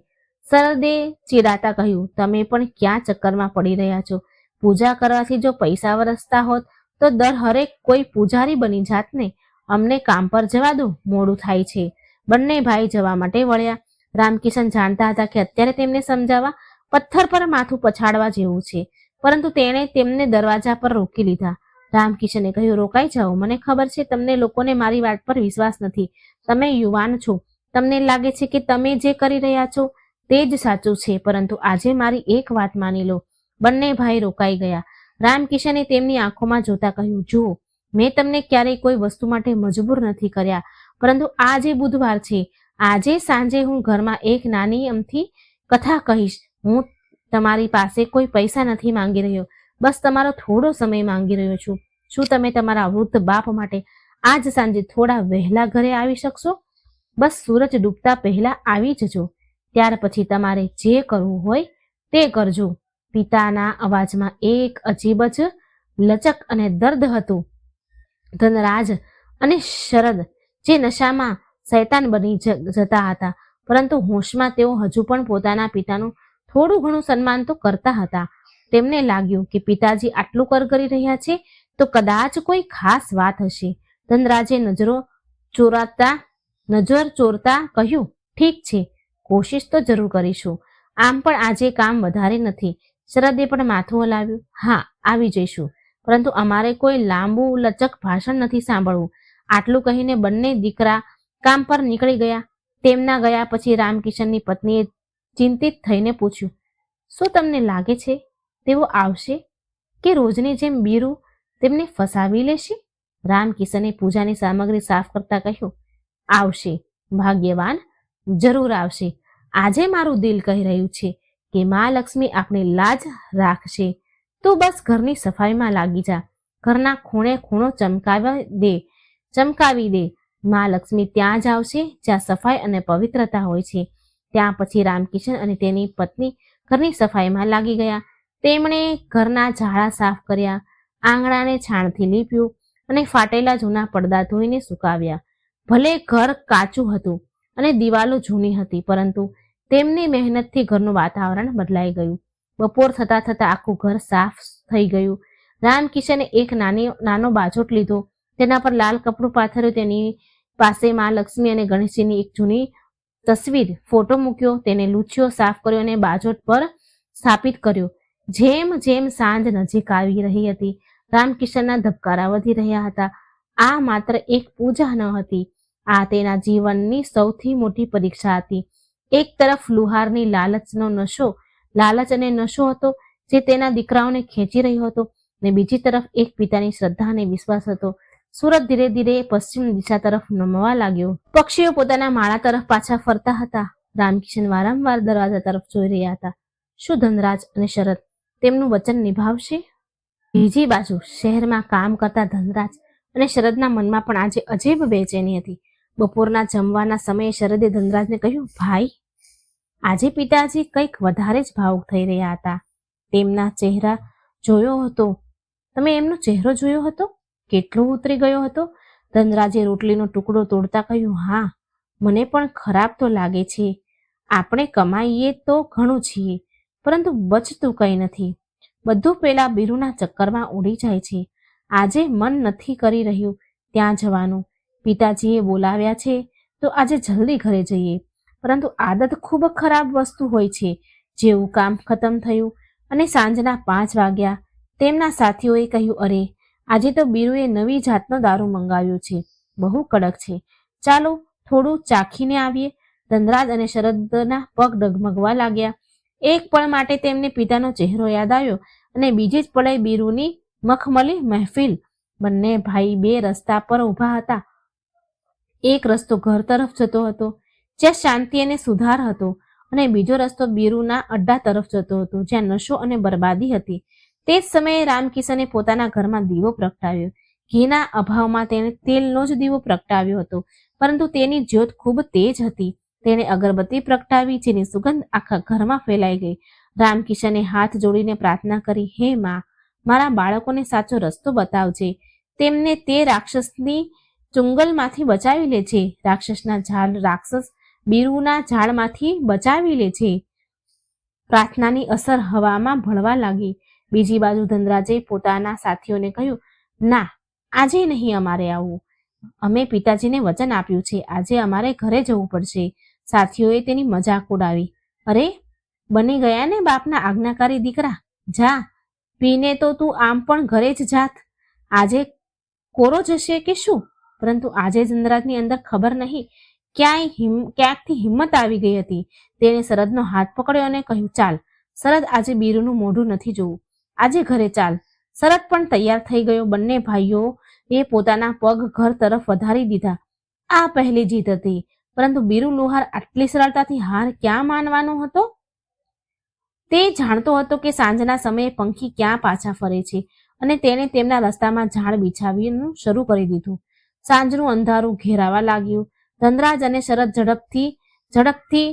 શરદે ચીડાતા કહ્યું, તમે પણ ક્યાં ચક્કરમાં પડી રહ્યા છો? પૂજા કરવાથી જો પૈસા વરસતા હોત તો દર હરેક કોઈ પૂજારી બની જાત ને. અમને કામ પર જવા દો, મોડું થાય છે. બંને ભાઈ જવા માટે વળ્યા. રામકિશન જાણતા હતા કે અત્યારે તેમને સમજાવવા પથ્થર પર માથું પછાડવા જેવું છે, પરંતુ તેણે તેમને દરવાજા પર રોકી લીધા. રામકિશને કહ્યું, રોકાઈ જાઓ. મને ખબર છે તમને લોકોને મારી વાત પર વિશ્વાસ નથી. તમે યુવાન છો, તમને લાગે છે કે તમે જે કરી રહ્યા છો તે જ સાચું છે, પરંતુ આજે મારી એક વાત માની લો. બંને ભાઈ રોકાઈ ગયા. રામકિશને તેમની આંખોમાં જોતા કહ્યું, જુઓ, મેં તમને ક્યારેય કોઈ વસ્તુ માટે મજબૂર નથી કર્યા, પરંતુ આજે બુધવાર છે. આજે સાંજે હું ઘરમાં એક નાની અમથી કથા કહીશ. હું તમારી પાસે કોઈ પૈસા નથી માંગી રહ્યો, બસ તમારો થોડો સમય માંગી રહ્યો છું. શું તમે તમારા વૃદ્ધ બાપ માટે આજ સાંજે થોડા વહેલા ઘરે આવી શકશો? બસ સૂરજ ડૂબતા પહેલા આવી જજો. ત્યાર પછી તમારે જે કરવું હોય તે કરજો. પિતાના અવાજમાં એક અજીબ જ લચક અને દર્દ હતું. ધનરાજ અને શરદ જે નશામાં શૈતાન બની જતા હતા, પરંતુ હોશમાં તેઓ હજુ પણ પોતાના પિતાનું થોડું ઘણું સન્માન તો કરતા હતા. તેમને લાગ્યું કે પિતાજી આટલું કરી રહ્યા છે તો કદાચ કોઈ ખાસ વાત હશે. ધનરાજે નજર ચોરતા કહ્યું, ઠીક છે, કોશિશ તો જરૂર કરીશું. આમ પણ આજે કામ વધારે નથી. શરદે પણ માથું હલાવ્યું, હા, આવી જઈશું, પરંતુ અમારે કોઈ લાંબુ લચક ભાષણ નથી સાંભળવું. આટલું કહીને બંને દીકરા કામ પર નીકળી ગયા. તેમના ગયા પછી રામકિશનની પત્નીએ ચિંતિત થઈને પૂછ્યું, શું તમને લાગે છે તેઓ આવશે કે રોજની જેમ બીરુ તેમને ફસાવી લેશે? રામકિશને પૂજાની સામગ્રી સાફ કરતા કહ્યું, આવશે ભાગ્યવાન, જરૂર આવશે. આજે મારું દિલ કહી રહ્યું છે કે મા લક્ષ્મી આપણી લાજ રાખશે. તું બસ ઘરની સફાઈમાં લાગી જા, ઘરના ખૂણે ખૂણો ચમકાવી દે. મા લક્ષ્મી ત્યાં જ આવશે જ્યાં સફાઈ અને પવિત્રતા હોય છે. ત્યાં પછી રામકિશન અને તેની પત્ની ઘરની સફાઈમાં લાગી ગયા. તેમણે ઘરના ઝાડા સાફ કર્યા, આંગણાને છાણથી લીપ્યું અને ફાટેલા જૂના પડદા ધોઈને સુકાવ્યા. ભલે ઘર કાચું હતું અને દિવાલો જૂની હતી, પરંતુ તેમની મહેનતથી ઘરનું વાતાવરણ બદલાઈ ગયું. બપોર થતા થતા આખું ઘર સાફ થઈ ગયું. રામકિશને એક નાનો બાજોટ લીધો, તેના પર લાલ કપડું પાથર્યું. તેની પાસે મા લક્ષ્મી અને ગણેશજીની એક જૂની તસવીર ફોટો મૂક્યો. તેને લૂછ્યો, સાફ કર્યો અને બાજોટ પર સ્થાપિત કર્યો. જેમ જેમ સાંજ નજીક આવી રહી હતી, રામકિશનના ધબકારા વધી રહ્યા હતા. આ માત્ર એક પૂજા ન હતી, આ તેના જીવનની સૌથી મોટી પરીક્ષા હતી. એક તરફ લુહારની લાલચ અને નશો હતો જે તેના દીકરાઓને ખેંચી રહ્યો હતો, અને બીજી તરફ એક પિતાની શ્રદ્ધા અને વિશ્વાસ હતો. સૂરજ ધીરે ધીરે પશ્ચિમ દિશા તરફ નમવા લાગ્યો. પક્ષીઓ પોતાના માળા તરફ પાછા ફરતા હતા. રામકિશન વારંવાર દરવાજા તરફ જોઈ રહ્યા હતા. શું ધનરાજ અને શરદ તેમનું વચન નિભાવશે? બીજી બાજુ શહેરમાં કામ કરતા ધનરાજ અને શરદના મનમાં પણ આજે અજીબ બેચેની હતી. બપોરના જમવાના સમયે શરદે ધનરાજને કહ્યું, ભાઈ, આજે પિતાજી કંઈક વધારે જ ભાવુક થઈ રહ્યા હતા. તેમના ચહેરા જોયો હતો. તમે એમનો ચહેરો જોયો હતો? કેટલો ઉતરી ગયો હતો? ધનરાજે રોટલીનો ટુકડો તોડતા કહ્યું, હા, મને પણ ખરાબ તો લાગે છે. આપણે કમાઈએ તો ઘણું છીએ, પરંતુ બચતું કંઈ નથી. બધું પેલા બીરુના ચક્કરમાં ઉડી જાય છે. આજે મન નથી કરી રહ્યું ત્યાં જવાનું. પિતાજીએ બોલાવ્યા છે તો આજે જલ્દી ઘરે જઈએ, પરંતુ આદત ખૂબ ખરાબ વસ્તુ હોય છે. જેવું કામ ખતમ થયું અને સાંજના 5 વાગ્યા, તેમના સાથીઓએ કહ્યું, અરે, આજે તો બીરુએ નવી જાતનો દારૂ મંગાવ્યો છે, બહુ કડક છે, ચાલો થોડું ચાખીને આવીએ. ધનરાજ અને શરદના પગ ડગમગવા લાગ્યા. એક પળ માટે તેમને પિતાનો ચહેરો યાદ આવ્યો અને બીજી જ પળે બીરુની મખમલી મહેફિલ. બંને ભાઈ બે રસ્તા પર ઊભા હતા. એક રસ્તો ઘર તરફ જતો હતો જ્યાં શાંતિ અને સુધાર હતો, અને બીજો રસ્તો બીરુના અડ્ડા તરફ જતો હતો જ્યાં નશો અને બરબાદી હતી. તે જ સમયે રામકિશને પોતાના ઘરમાં દીવો પ્રગટાવ્યો. ઘીના અભાવમાં તેણે તેલનો જ દીવો પ્રગટાવ્યો હતો, પરંતુ તેની જ્યોત ખૂબ તેજ હતી. તેણે અગરબત્તી પ્રગટાવી જેની સુગંધ આખા ઘરમાં ફેલાઈ ગઈ. રામકિશને હાથ જોડીને પ્રાર્થના કરી, હે માં, મારા બાળકોને સાચો રસ્તો બતાવજે. તેમને તે રાક્ષસની ચુંગલમાંથી બચાવી લે છે. રાક્ષસ બીરુના ઝાડમાંથી બચાવી લે છે. પ્રાર્થનાની અસર હવામાં ભળવા લાગી. બીજી બાજુ ધનરાજે પોતાના સાથીઓને કહ્યું, ના, આજે નહીં અમારે આવવું. અમે પિતાજીને વચન આપ્યું છે, આજે અમારે ઘરે જવું પડશે. સાથીઓએ તેની મજાક ઉડાવી. અરે, બની ગયા ને બાપના આજ્ઞાકારી દીકરા, જા પીને તો તું આમ પણ ઘરે જ જાત. આજે કોરો જશે કે શું? પરંતુ આજે ધનરાજની અંદર ખબર નહીં ક્યાંકથી હિંમત આવી ગઈ હતી. તેણે શરદનો હાથ પકડ્યો અને કહ્યું, ચાલ શરદ, આજે બીરુનું મોઢું નથી જોવું, આજે ઘરે ચાલ. શરદ પણ તૈયાર થઈ ગયો. બંને ભાઈઓએ પોતાના પગ ઘર તરફ વધારી દીધા. આ પહેલી જીત હતી, પરંતુ બીરુ લુહાર આટલી સરળતાથી હાર ક્યાં માનવાનો હતો? તે જાણતો હતો કે સાંજના સમયે પંખી ક્યાં પાછા ફરે છે, અને તેણે તેમના રસ્તામાં ઝાડ બિછાવવાનું શરૂ કરી દીધું. સાંજનું અંધારું ઘેરાવા લાગ્યું. ધનરાજ અને શરદ ઝડપથી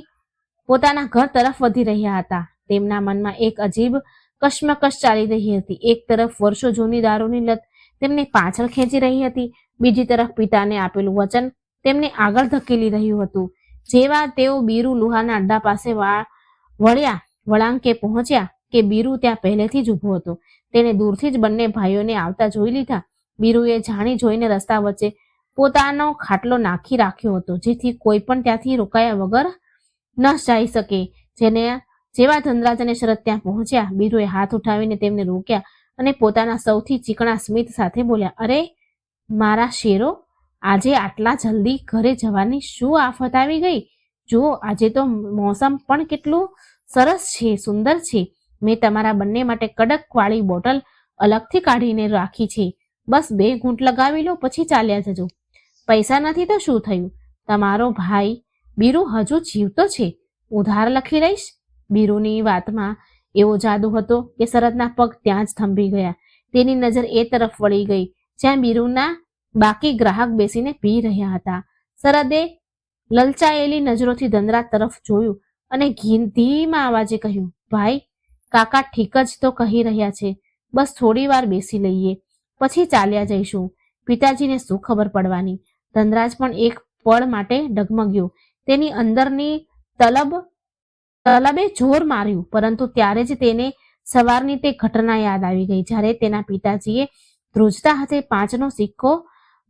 પોતાના ઘર તરફ વધી રહ્યા હતા. તેમના મનમાં એક અજીબ કશ્મકશ ચાલી રહી હતી. એક તરફ વર્ષો જૂની દારૂની લત તેમને પાછળ ખેંચી રહી હતી, બીજી તરફ પિતાને આપેલું વચન તેમને આગળ ધકેલી રહ્યું હતું. જેવા તેઓ બીરુ લુહારના અડ્ડા પાસે વળાંકે પહોંચ્યા કે બીરુ ત્યાં પહેલેથી જ ઊભો હતો. તેને દૂરથી જ બંને ભાઈઓને આવતા જોઈ લીધા. બીરુએ જાણી જોઈને રસ્તા વચ્ચે પોતાનો ખાટલો નાખી રાખ્યો હતો, જેથી કોઈ પણ ત્યાંથી રોકાયા વગર ન જઈ શકે. જેવા ધનરાજ અને શરદ ત્યાં પહોંચ્યા, બીરુએ હાથ ઉઠાવીને તેમને રોક્યા અને પોતાના સૌથી ચીકણા સ્મિત સાથે બોલ્યા, અરે મારા શેરો, આજે આટલા જલ્દી ઘરે જવાની શું આફત આવી ગઈ? જો આજે તો મોસમ પણ કેટલું સરસ છે, સુંદર છે. મેં તમારા બંને માટે કડક વાળી બોટલ અલગથી કાઢીને રાખી છે. બસ 2 ઘૂંટ લગાવી લો, પછી ચાલ્યા જજો. પૈસા નથી તો શું થયું? તમારો ભાઈ બીરુ હજુ જીવતો છે, ઉધાર લખી લઈશ. બીરુની વાતમાં એવો જાદુ હતો કે શરદના પગ ત્યાં જ થંભી ગયા. તેની નજર એ તરફ વળી ગઈ જ્યાં બીરુના બાકી ગ્રાહક બેસીને પી રહ્યા હતા. શરદે લલચાયેલી નજરોથી ધનરાજ તરફ જોયું અને ધીમા અવાજે કહ્યું, ભાઈ, કાકા ઠીક જ તો કહી રહ્યા છે. બસ થોડી વાર બેસી લઈએ, પછી ચાલ્યા જઈશું. પિતાજીને શું ખબર પડવાની? ધનરાજ પણ એક પળ માટે ડગમગ્યો. તેની અંદરની તલબે જોર માર્યું, પરંતુ ત્યારે જ તેને સવારની તે ઘટના યાદ આવી ગઈ જ્યારે તેના પિતાજીએ ધ્રુજતા હાથે 5નો સિક્કો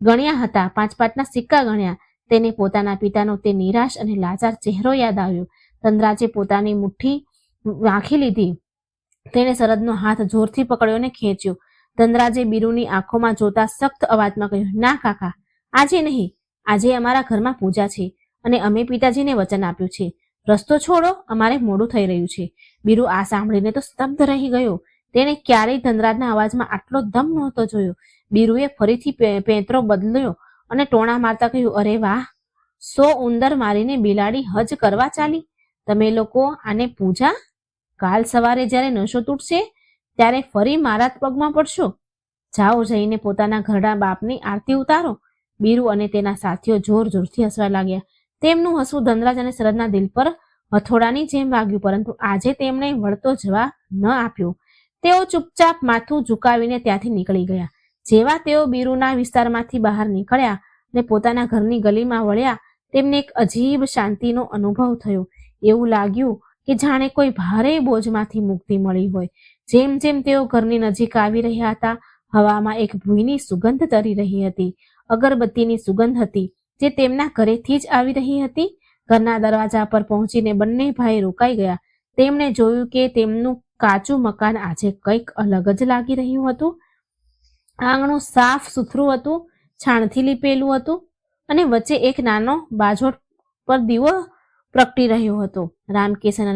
ગણ્યા હતા. 5 સિક્કા ગણ્યા. તેને પોતાના પિતાનો તે નિરાશ અને લાચાર ચહેરો યાદ આવ્યો. ધનરાજે પોતાની મુઠ્ઠી વાંખી લીધી. તેણે શરદનો હાથ જોરથી પકડ્યો અને ખેંચ્યો. ધનરાજે બીરુની આંખોમાં જોતા સખ્ત અવાજમાં કહ્યું, ના કાકા, આજે નહીં. આજે અમારા ઘરમાં પૂજા છે અને અમે પિતાજીને વચન આપ્યું છે. રસ્તો છોડો, અમારે મોડું થઈ રહ્યું છે. બીરુ આ સાંભળીને તો સ્તબ્ધ રહી ગયો. તેણે ક્યારેય ધનરાજના અવાજમાં આટલો દમ નહોતો જોયો. બીરુએ ફરીથી પેંતરો બદલ્યો અને ટોણા મારતા કહ્યું, અરે વાહ, 100 ઉંદર મારીને બિલાડી હજ કરવા ચાલી. તમે લોકો આને પૂજા? કાલ સવારે જ્યારે નશો તૂટશે ત્યારે ફરી મારા પગમાં પડશો. જાઓ, જઈને પોતાના ઘરડા બાપની આરતી ઉતારો. બીરુ અને તેના સાથીઓ જોર જોરથી હસવા લાગ્યા. તેમનું હસવું ધનરાજ અને શરદના દિલ પર હથોડાની જેમ વાગ્યું, પરંતુ આજે તેમણે વળતો જવાબ ન આપ્યો. તેઓ ચૂપચાપ માથું ઝુકાવીને ત્યાંથી નીકળી ગયા. જેવા તેઓ બીરુના વિસ્તારમાંથી બહાર નીકળ્યા અને પોતાના ઘરની ગલીમાં વળ્યા, તેમને એક અજીબ શાંતિનો અનુભવ થયો. એવું લાગ્યું કે જાણે કોઈ ભારે બોજમાંથી મુક્તિ મળી હોય. જેમ જેમ તેઓ ઘરની નજીક આવી રહ્યા હતા, હવામાં એક ભૂઈની સુગંધ તરી રહી હતી. અગરબત્તીની સુગંધ હતી જે તેમના ઘરેથી જ આવી રહી હતી. ઘરના દરવાજા પર પહોંચીને બંને ભાઈ રોકાઈ ગયા. તેમણે જોયું કે તેમનું કાચું મકાન આજે કંઈક અલગ જ લાગી રહ્યું હતું. આંગણું સાફ સુથરું હતું, છાણથી લીપેલું હતું અને વચ્ચે એક નાનો બાજોટ પર દીવો પ્રગટી રહ્યો હતો. રામકિશન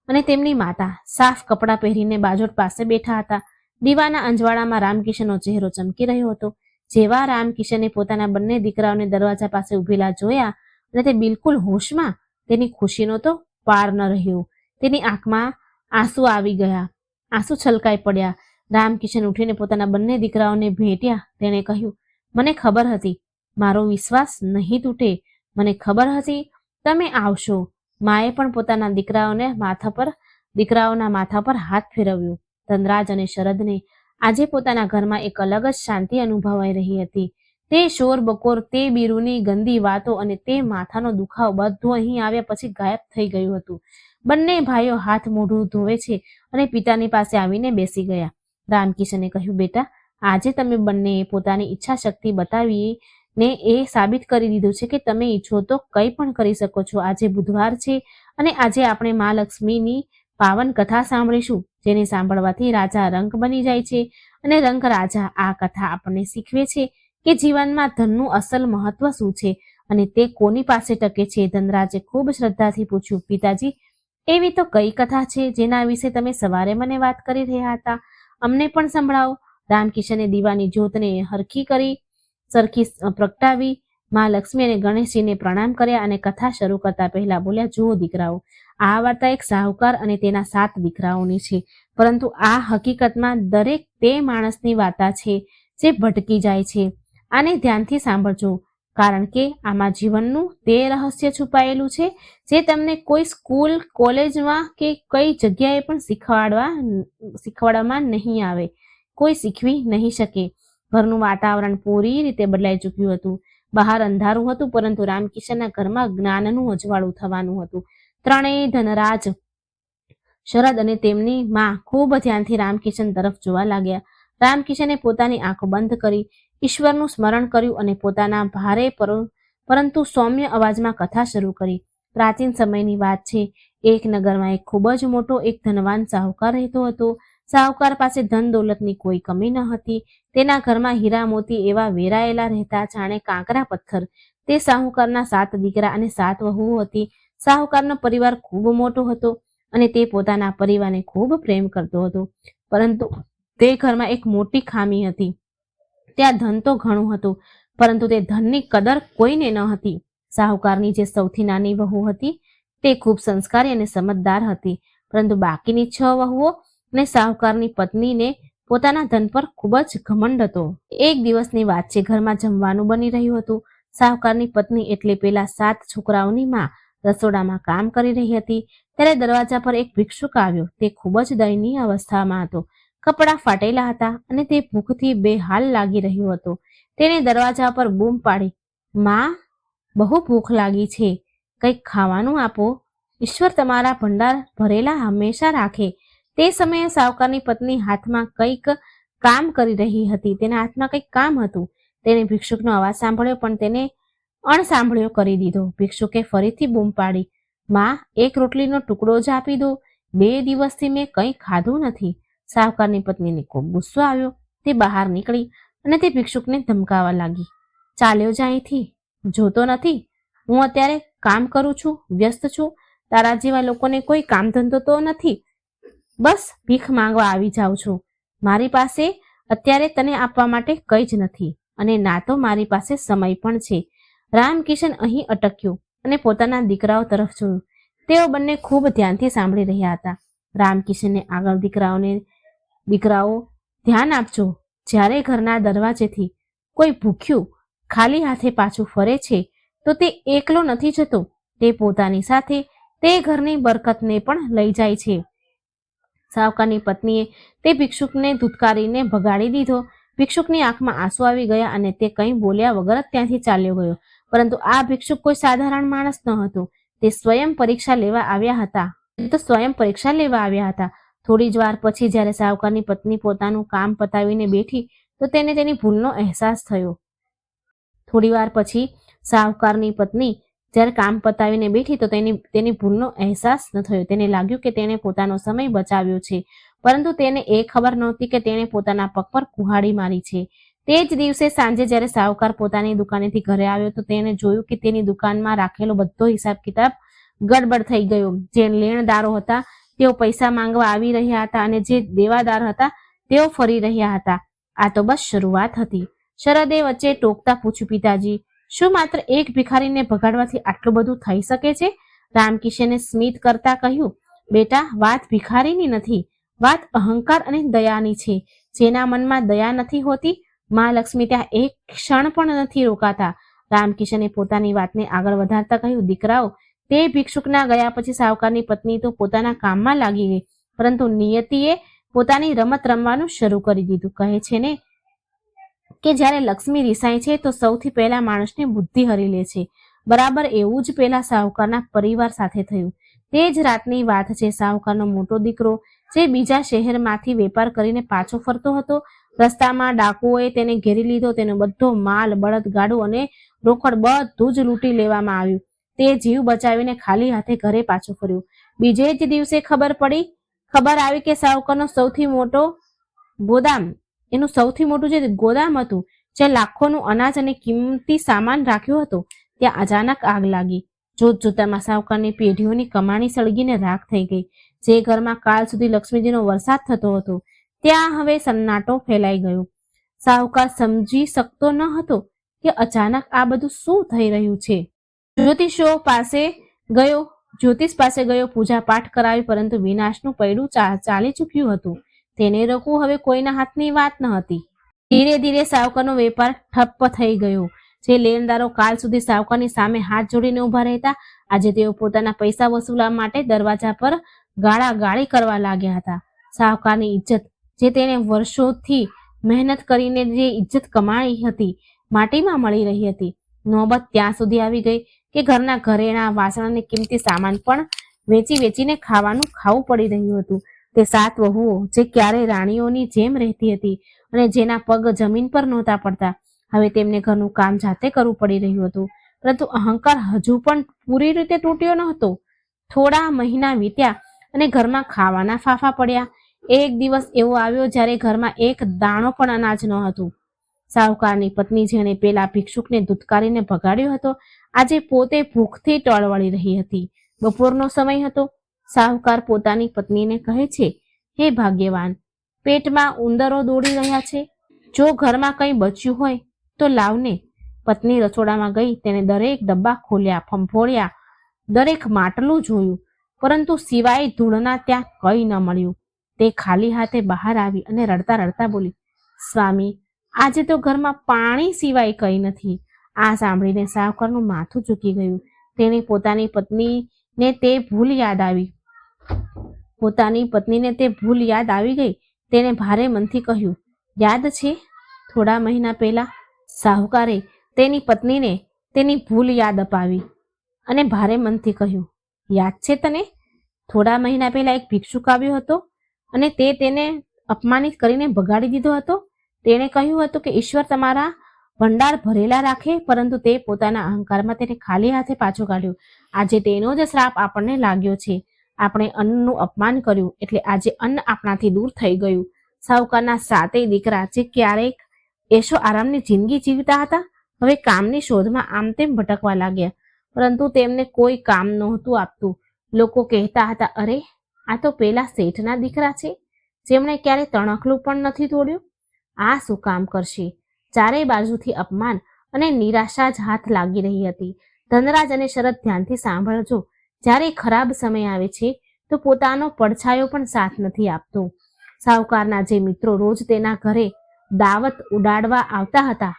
અને તેમની માતા સાફ કપડાં પહેરીને બાજોટ પાસે બેઠા હતા. દીવાના અંજવાળામાં રામકિશનનો ચહેરો ચમકી રહ્યો હતો. જેવા રામકિશને પોતાના બંને દીકરાઓને દરવાજા પાસે ઉભેલા જોયા અને તે બિલકુલ હોશમાં, તેની ખુશીનો તો પાર ન રહ્યો. તેની આંખમાં આંસુ આવી ગયા, આંસુ છલકાઈ પડ્યા. રામકિશન ઉઠીને પોતાના બંને દીકરાઓને ભેટ્યા. તેણે કહ્યું, મને ખબર હતી, મારો વિશ્વાસ નહીં તૂટે. મને ખબર હતી તમે આવશો. માએ પણ પોતાના દીકરાઓના માથા પર હાથ ફેરવ્યો. ધનરાજ અને શરદને આજે પોતાના ઘરમાં એક અલગ જ શાંતિ અનુભવાઈ રહી હતી. તે શોર બકોર, તે બીરુની ગંદી વાતો અને તે માથાનો દુખાવો બધું અહીં આવ્યા પછી ગાયબ થઈ ગયું હતું. બંને ભાઈઓ હાથ મોઢું ધોવે છે અને પિતાની પાસે આવીને બેસી ગયા. રામકિશને કહ્યું, બેટા, આજે તમે બંનેએ પોતાની ઈચ્છા શક્તિ બતાવીને એ સાબિત કરી દીધું છે કે તમે ઈચ્છો તો કંઈ પણ કરી શકો છો. આજે બુધવાર છે અને આજે આપણે મા લક્ષ્મીની પાવન કથા સાંભળીશું, જેને સાંભળવાથી રાજા રંક બની જાય છે અને રંક રાજા. આ કથા આપણને શીખવે છે કે જીવનમાં ધનનું અસલ મહત્વ શું છે અને તે કોની પાસે ટકે છે. ધનરાજે ખૂબ શ્રદ્ધાથી પૂછ્યું, પિતાજી, એવી તો કઈ કથા છે જેના વિશે તમે સવારે મને વાત કરી રહ્યા હતા? અમને પણ સંભળાવો. રામકિશને દીવાની જ્યોતને સરખી પ્રગટાવી, મા લક્ષ્મી અને ગણેશજીને પ્રણામ કર્યા અને કથા શરૂ કરતા પહેલા બોલ્યા, જુઓ દીકરાઓ, આ વાર્તા એક સાહુકાર અને તેના 7 દીકરાઓની છે, પરંતુ આ હકીકતમાં દરેક તે માણસની વાર્તા છે જે ભટકી જાય છે. આને ધ્યાનથી સાંભળજો, કારણ કે આમાં જીવનનું તે રહસ્ય છુપાયેલું છે જે તમને કોઈ સ્કૂલ, કોલેજમાં કે કઈ જગ્યાએ પણ શીખવાડવામાં નહીં આવે, કોઈ શીખવી નહીં શકે. ઘરનું વાતાવરણ પૂરી રીતે બદલાઈ ચૂક્યું હતું. બહાર અંધારું હતું, પરંતુ રામકિશનના ઘરમાં જ્ઞાનનું અજવાળું થવાનું હતું. ત્રણેય ધનરાજ, શરદ અને તેમની માં ખૂબ ધ્યાનથી રામકિશન તરફ જોવા લાગ્યા. રામકિશને પોતાની આંખો બંધ કરી ઈશ્વરનું સ્મરણ કર્યું અને પોતાના ભારે પરંતુ સૌમ્ય અવાજમાં કથા શરૂ કરી. પ્રાચીન સમયની વાત છે. એક નગરમાં એક ખૂબ જ મોટો એક ધનવાન સાહુકાર રહેતો હતો. સાહુકાર પાસે ધન દોલતની કોઈ કમી ન હતી. તેના ઘરમાં હીરા મોતી એવા વેરાયેલા રહેતા જાણે કાંકરા પથ્થર. તે સાહુકારના 7 દીકરા અને 7 વહુઓ હતી. સાહુકારનો પરિવાર ખૂબ મોટો હતો અને તે પોતાના પરિવારને ખૂબ પ્રેમ કરતો હતો. પરંતુ તે ઘરમાં એક મોટી ખામી હતી. ત્યાં ધન તો ઘણું હતું, પરંતુ તે ધનની કદર કોઈને ન હતી. સાહુકારની જે સૌથી નાની વહુ હતી તે ખૂબ સંસ્કારી અને સમજદાર હતી, પરંતુ બાકીની 6 વહુઓ અને સાહુકારની પત્નીને પોતાના ધન પર ખૂબ જ ઘમંડ હતો. એક દિવસની વાત છે, ઘરમાં જમવાનું બની રહ્યું હતું. સાહુકારની પત્ની એટલે પેલા 7 છોકરાઓની માં રસોડામાં કામ કરી રહી હતી. ત્યારે દરવાજા પર એક ભિક્ષુક આવ્યો. તે ખૂબ જ દયનીય અવસ્થામાં હતો. કપડાં ફાટેલા હતા અને તે ભૂખથી બેહાલ લાગી રહ્યો હતો. તેને દરવાજા પર બૂમ પાડી, માં, બહુ ભૂખ લાગી છે, કંઈક ખાવાનું આપો. ઈશ્વર તમારા ભંડાર ભરેલા હંમેશા રાખે. તે સમયે સાહુકારની પત્ની હાથમાં કંઈક કામ કરી રહી હતી. તેના હાથમાં કંઈક કામ હતું. તેને ભિક્ષુકનો અવાજ સાંભળ્યો, પણ તેને અણસાંભળ્યો કરી દીધો. ભિક્ષુકે ફરીથી બૂમ પાડી, માં, એક રોટલીનો ટુકડો જ આપી દો. 2 દિવસથી મેં કંઈ ખાધું નથી. સાહુકારની પત્નીને ખૂબ ગુસ્સો આવ્યો. તે બહાર નીકળી અને તે ભિક્ષુકને ધમકાવવા લાગી, ચાલ્યો જા અહીંથી, જોતો નથી હું અત્યારે કામ કરું છું, વ્યસ્ત છું. તારા જેવા લોકોને કોઈ કામ ધંધો તો નથી, બસ ભીખ માંગવા આવી જાઉં છું. મારી પાસે અત્યારે તને આપવા માટે કંઈ જ નથી અને ના તો મારી પાસે સમય પણ છે. રામકિશન અહીં અટક્યો અને પોતાના દીકરાઓ તરફ જોયું. તેઓ બંને ખૂબ ધ્યાનથી સાંભળી રહ્યા હતા. રામકિશનને આગળ દીકરાઓ, ધ્યાન આપજો. જ્યારે ઘરના દરવાજેથી કોઈ ભૂખ્યું ખાલી હાથે પાછું ફરે છે તો તે એકલો નથી જતો, તે પોતાની સાથે તે ઘરની બરકતને પણ લઈ જાય છે. સાહુકારની પત્નીએ તે ભિક્ષુકને ધુતકારીને ભગાડી દીધો. ભિક્ષુકની આંખમાં આંસુ આવી ગયા અને તે કંઈ બોલ્યા વગર ત્યાંથી ચાલ્યો ગયો. પરંતુ આ ભિક્ષુક કોઈ સાધારણ માણસ ન હતો. તે સ્વયં પરીક્ષા લેવા આવ્યા હતા. થોડી જ વાર પછી જ્યારે સાહુકારની પત્ની પોતાનું કામ પતાવીને બેઠી તો તેને તેની ભૂલનો અહેસાસ થયો. થોડી વાર પછી સાહુકારની પત્ની જ્યારે કામ પતાવીને બેઠી તો તેની ભૂલનો અહેસાસ ન થયો. તેને લાગ્યું કે તેણે પોતાનો સમય બચાવ્યો છે, પરંતુ તેને એ ખબર નહોતી કે તેણે પોતાના પગ પર કુહાડી મારી છે. તે જ દિવસે સાંજે જ્યારે સાહુકાર પોતાની દુકાનેથી ઘરે આવ્યો તો તેણે જોયું કે તેની દુકાનમાં રાખેલો બધો હિસાબ કિતાબ ગડબડ થઈ ગયો. જે લેણદારો હતા તેઓ પૈસા માંગવા આવી રહ્યા હતા અને જે દેવાદાર હતા તેઓ ફરી રહ્યા હતા. આ તો બસ શરૂઆત હતી. શરદે વચ્ચે ટોકતા પૂછ્યું, પિતાજી, શું માત્ર એક ભિખારીને ભગાડવાથી આટલું બધું થઈ શકે છે? રામકિશને સ્મિત કરતા કહ્યું, બેટા, વાત ભિખારીની નથી, વાત અહંકાર અને દયાની છે. જેના મનમાં દયા નથી હોતી, મા લક્ષ્મી ત્યાં એક ક્ષણ પણ નથી રોકાતા. રામકિશને પોતાની વાતને આગળ વધારતા કહ્યું, દીકરાઓ, તે ભિક્ષુકના ગયા પછી સાહુકારની પત્ની તો પોતાના કામમાં લાગી ગઈ, પરંતુ નિયતિએ પોતાની રમત રમવાનું શરૂ કરી દીધું. કહે છે ને કે જ્યારે લક્ષ્મી રિસાય છે તો સૌથી પહેલા માણસની બુદ્ધિ હરી લે છે. બરાબર એવું જ પેલા સાહુકારના પરિવાર સાથે થયું. તે જ રાતની વાત છે. સાહુકારનો મોટો દીકરો જે બીજા શહેરમાંથી વેપાર કરીને પાછો ફરતો હતો, રસ્તામાં ડાકુઓએ તેને ઘેરી લીધો. તેનો બધો માલ, બળદગાડું અને રોકડ બધું જ લૂંટી લેવામાં આવ્યું. તે જીવ બચાવીને ખાલી હાથે ઘરે પાછો ફર્યો. બીજે જ દિવસે ખબર આવી કે સાહુકારનો સૌથી મોટું જે ગોદામ હતું, જ્યાં લાખોનું અનાજ અને કિંમતી સામાન રાખ્યો હતો, ત્યાં અચાનક આગ લાગી. જોતજોતામાં સાહુકારની પેઢીઓની કમાણી સળગીને રાખ થઈ ગઈ. જે ઘરમાં કાલ સુધી લક્ષ્મીજીનો વરસાદ થતો હતો ત્યાં હવે સન્નાટો ફેલાઈ ગયો. સાહુકાર સમજી શકતો ન હતો કે અચાનક આ બધું શું થઈ રહ્યું છે. જ્યોતિષ પાસે ગયો, પૂજા પાઠ કરાવી, પરંતુ વિનાશનું પૈડું ચાલી ચૂક્યું હતું. તેને રોકવું હવે કોઈના હાથની વાત ન હતી. ધીરે ધીરે સાહુકારનો વેપાર ઠપ્પ થઈ ગયો. જે લેણદારો કાલ સુધી સાહુકારની સામે હાથ જોડીને ઉભા રહેતા, આજે તેઓ પોતાના પૈસા વસૂલવા માટે દરવાજા પર ગાળાગાળી કરવા લાગ્યા હતા. સાહુકારની ઇજ્જત, જે તેને વર્ષોથી મહેનત કરીને જે ઇજ્જત કમાઈ હતી, માટીમાં મળી રહી હતી. નોબત ત્યાં સુધી આવી ગઈ કે ઘરના ઘરેણા, વાસણ અને કિંમતી સામાન પણ વેચીને ખાવું પડી રહ્યું હતું. તે 7 વહુઓ જે ક્યારેય રાણીઓની જેમ રહેતી હતી અને જેના પગ જમીન પર નહોતા પડતા, હવે તેમને ઘરનું કામ જાતે કરવું પડી રહ્યું હતું. પરંતુ અહંકાર હજુ પણ પૂરી રીતે તૂટ્યો ન હતો. થોડા મહિના વીત્યા અને ઘરમાં ખાવાના ફાફા પડ્યા. એક દિવસ એવો આવ્યો જ્યારે ઘરમાં એક દાણો પણ અનાજ ન હતું. સાહુકારની પત્ની, જેણે પેલા ભિક્ષુકને ધુતકારીને ભગાડ્યો હતો, આજે પોતે ભૂખથી ટળવળી રહી હતી. બપોરનો સમય હતો. સાહુકાર પોતાની પત્નીને કહે છે, હે ભાગ્યવાન, પેટમાં ઉંદરો દોડી રહ્યા છે. જો ઘરમાં કંઈ બચ્યું હોય તો લાવને. પત્ની રસોડામાં ગઈ. તેને દરેક ડબ્બા ખોલ્યા, ફંફોળ્યા, દરેક માટલું જોયું, પરંતુ સિવાય ધૂળના ત્યાં કંઈ ન મળ્યું. તે ખાલી હાથે બહાર આવી અને રડતા રડતા બોલી, સ્વામી, આજે તો ઘરમાં પાણી સિવાય કંઈ નથી. આ સાંભળીને સાહુકારનું માથું ઝૂકી ગયું. તેને પોતાની પત્નીને તે ભૂલ યાદ આવી ગઈ. તેને ભારે મનથી કહ્યું, યાદ છે થોડા મહિના પહેલા સાહુકારે તેની પત્નીને તેની ભૂલ યાદ અપાવી અને ભારે મનથી કહ્યું, યાદ છે તને? થોડા મહિના પહેલા એક ભિક્ષુક આવ્યો હતો અને તે તેને અપમાનિત કરીને ભગાડી દીધો હતો. તેણે કહ્યું હતું કે ઈશ્વર તમારા ભંડાર ભરેલા રાખે, પરંતુ તે પોતાના અહંકારમાં તેને ખાલી હાથે પાછો કાઢ્યો. આજે તેનો જ શ્રાપ આપણને લાગ્યો છે. આપણે અન્નનું અપમાન કર્યું, એટલે આજે અન્ન આપણાથી દૂર થઈ ગયું. સાહુકારના 7 દીકરા, જે ક્યારેક એશો આરામની જિંદગી જીવતા હતા, હવે કામની શોધમાં આમ તેમ ભટકવા લાગ્યા, પરંતુ તેમને કોઈ કામ નહોતું આપતું. લોકો કહેતા હતા, અરે, આ તો પેલા શેઠના દીકરા છે, જેમણે ક્યારે તણખલું પણ નથી તોડ્યું. આ શું કામ કરશે? ચારે બાજુથી અપમાન અને નિરાશા જ હાથ લાગી રહી હતી. ધનરાજ અને શરદ, ધ્યાનથી સાંભળજો. જ્યારે ખરાબ સમય આવે છે તો પોતાનો પડછાયો પણ સાથ નથી આપતો. સાહુકારના જે મિત્રો રોજ તેના ઘરે દાવત ઉડાડવા આવતા હતા,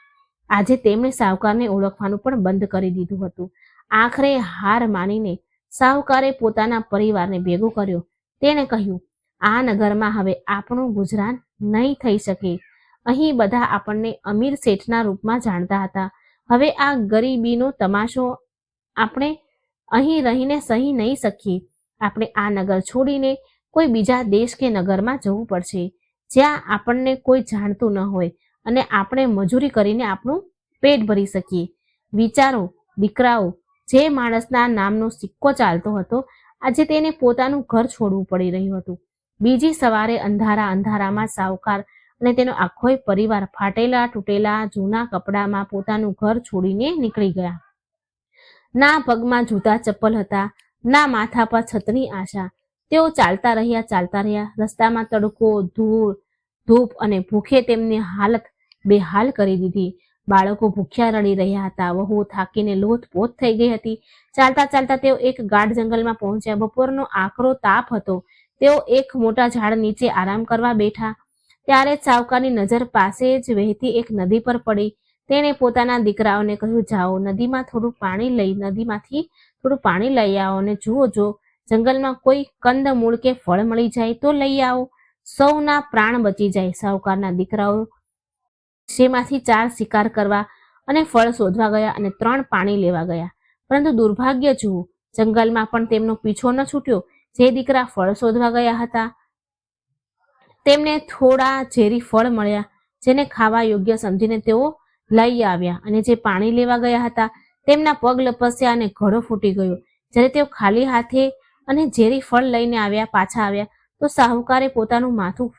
આજે તેમણે સાહુકારને ઓળખવાનું પણ બંધ કરી દીધું હતું. આખરે હાર માનીને સાહુકારે પોતાના પરિવારને ભેગો કર્યો. તેણે કહ્યું, આ નગરમાં હવે આપણું ગુજરાન નહીં થઈ શકે. અહીં બધા આપણને અમીર શેઠના રૂપમાં જાણતા હતા. હવે આ ગરીબીનો તમાશો આપણે અહીં રહીને સહી નહીં શકીએ. આપણે આ નગર છોડીને કોઈ બીજા દેશ કે નગરમાં જવું પડશે, જ્યાં આપણને કોઈ જાણતું ન હોય અને આપણે મજૂરી કરીને આપણું પેટ ભરી શકીએ. વિચારો દીકરાઓ, જે માણસના નામનો સિક્કો ચાલતો હતો, આજે તેને પોતાનું ઘર છોડવું પડી રહ્યું હતું. બીજી સવારે અંધારામાં સાહુકાર અને તેનો આખો પરિવાર ફાટેલા તૂટેલા જૂના કપડામાં પોતાનું ઘર છોડીને નીકળી ગયા. ના પગમાં જૂતા ચપ્પલ હતા, ના માથા પર છતની આશા. તેઓ ચાલતા રહ્યા. રસ્તામાં તડકો, ધૂળ, ધૂપ અને ભૂખે તેમની હાલત બેહાલ કરી દીધી. બાળકો ભૂખ્યા રડી રહ્યા હતા. વહુઓ થાકીને લોથપોથ થઈ ગઈ હતી. ચાલતા તેઓ એક ગાઢ જંગલમાં પહોંચ્યા. બપોરનો આકરો તાપ હતો. તેઓ એક મોટા ઝાડ નીચે આરામ કરવા બેઠા. ત્યારે જ સાહુકારની નજર પાસે જ વહેતી એક નદી પર પડી. તેણે પોતાના દીકરાઓને કહ્યું, જાઓ, નદીમાંથી થોડું પાણી લઈ આવો અને જુઓ, જો જંગલમાં કોઈ કંદ મૂળ કે ફળ મળી જાય તો લઈ આવો. સૌના પ્રાણ બચી જાય. સાહુકારના દીકરાઓ જેમાંથી 4 શિકાર કરવા અને ફળ શોધવા ગયા અને 3 પાણી લેવા ગયા. પરંતુ દુર્ભાગ્ય જુઓ, જંગલમાં પણ તેમનો પીછો ન છૂટ્યો. જે દીકરા ફળ શોધવા ગયા હતા તેમને થોડા ઝેરી ફળ મળ્યા, જેને ખાવા યોગ્ય સમજીને તેઓ લઈ આવ્યા, અને જે પાણી લેવા ગયા હતા તેમના પગ લપસ્યા અને ઘડો ફૂટી ગયો. જ્યારે તેઓ ખાલી હાથે અને ઝેરી ફળ લઈને પાછા આવ્યા તો સાહુકારે પોતાનું માથું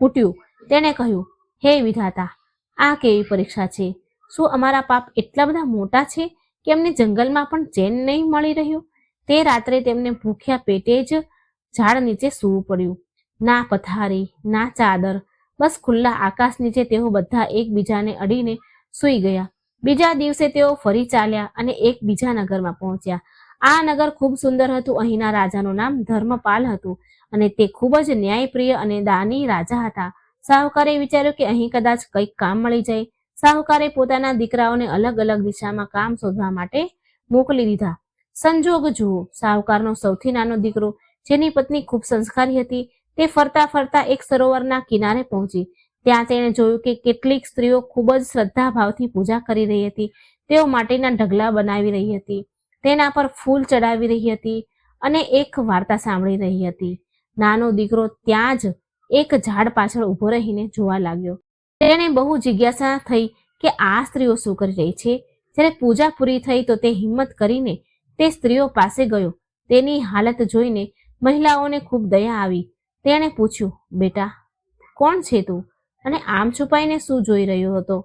ફૂટ્યું. તેણે કહ્યું, હે વિધાતા, આ કેવી પરીક્ષા છે? શું અમારા પાપ એટલા બધા મોટા છે કે અમને જંગલમાં પણ ચેન નહીં મળી રહ્યું? તે રાત્રે તેમને ભૂખ્યા પેટે જ ઝાડ નીચે સૂવું પડ્યું. ના પથારી, ના ચાદર, બસ ખુલ્લા આકાશ નીચે તેઓ બધા એકબીજાને અડીને સૂઈ ગયા. બીજા દિવસે તેઓ ફરી ચાલ્યા અને એક બીજા નગરમાં પહોંચ્યા. આ નગર ખૂબ સુંદર હતું. અહીંના રાજાનું નામ ધર્મપાલ હતું અને તે ખૂબ જ ન્યાયપ્રિય અને દાની રાજા હતા. સાહુકારે વિચાર્યું કે અહીં કદાચ કંઈક કામ મળી જાય. સાહુકારે પોતાના દીકરાઓને અલગ અલગ દિશામાં કામ શોધવા માટે મોકલી દીધા. સંજોગ જુઓ, સાહુકારનો સૌથી નાનો દીકરો, જેની પત્ની ખૂબ સંસ્કારી હતી, તે ફરતા એક સરોવરના કિનારે પહોંચી. ત્યાં તેણે જોયું કે કેટલીક સ્ત્રીઓ ખૂબ જ શ્રદ્ધાભાવથી પૂજા કરી રહી હતી. તેઓ માટીના ઢગલા બનાવી રહી હતી, તેના પર ફૂલ ચડાવી રહી હતી અને એક વાર્તા સાંભળી રહી હતી. નાનો દીકરો ત્યાં જ એક ઝાડ પાછળ ઊભો રહીને જોવા લાગ્યો. તેને બહુ જિજ્ઞાસા થઈ કે આ સ્ત્રીઓ શું કરી રહી છે. જ્યારે પૂજા પૂરી થઈ તો તે હિંમત કરીને તે સ્ત્રીઓ પાસે ગયો. તેની હાલત જોઈને મહિલાઓને ખૂબ દયા આવી. તેણે પૂછ્યું, બેટા કોણ છે તું અને આમ છુપાઈને શું જોઈ રહ્યો હતો?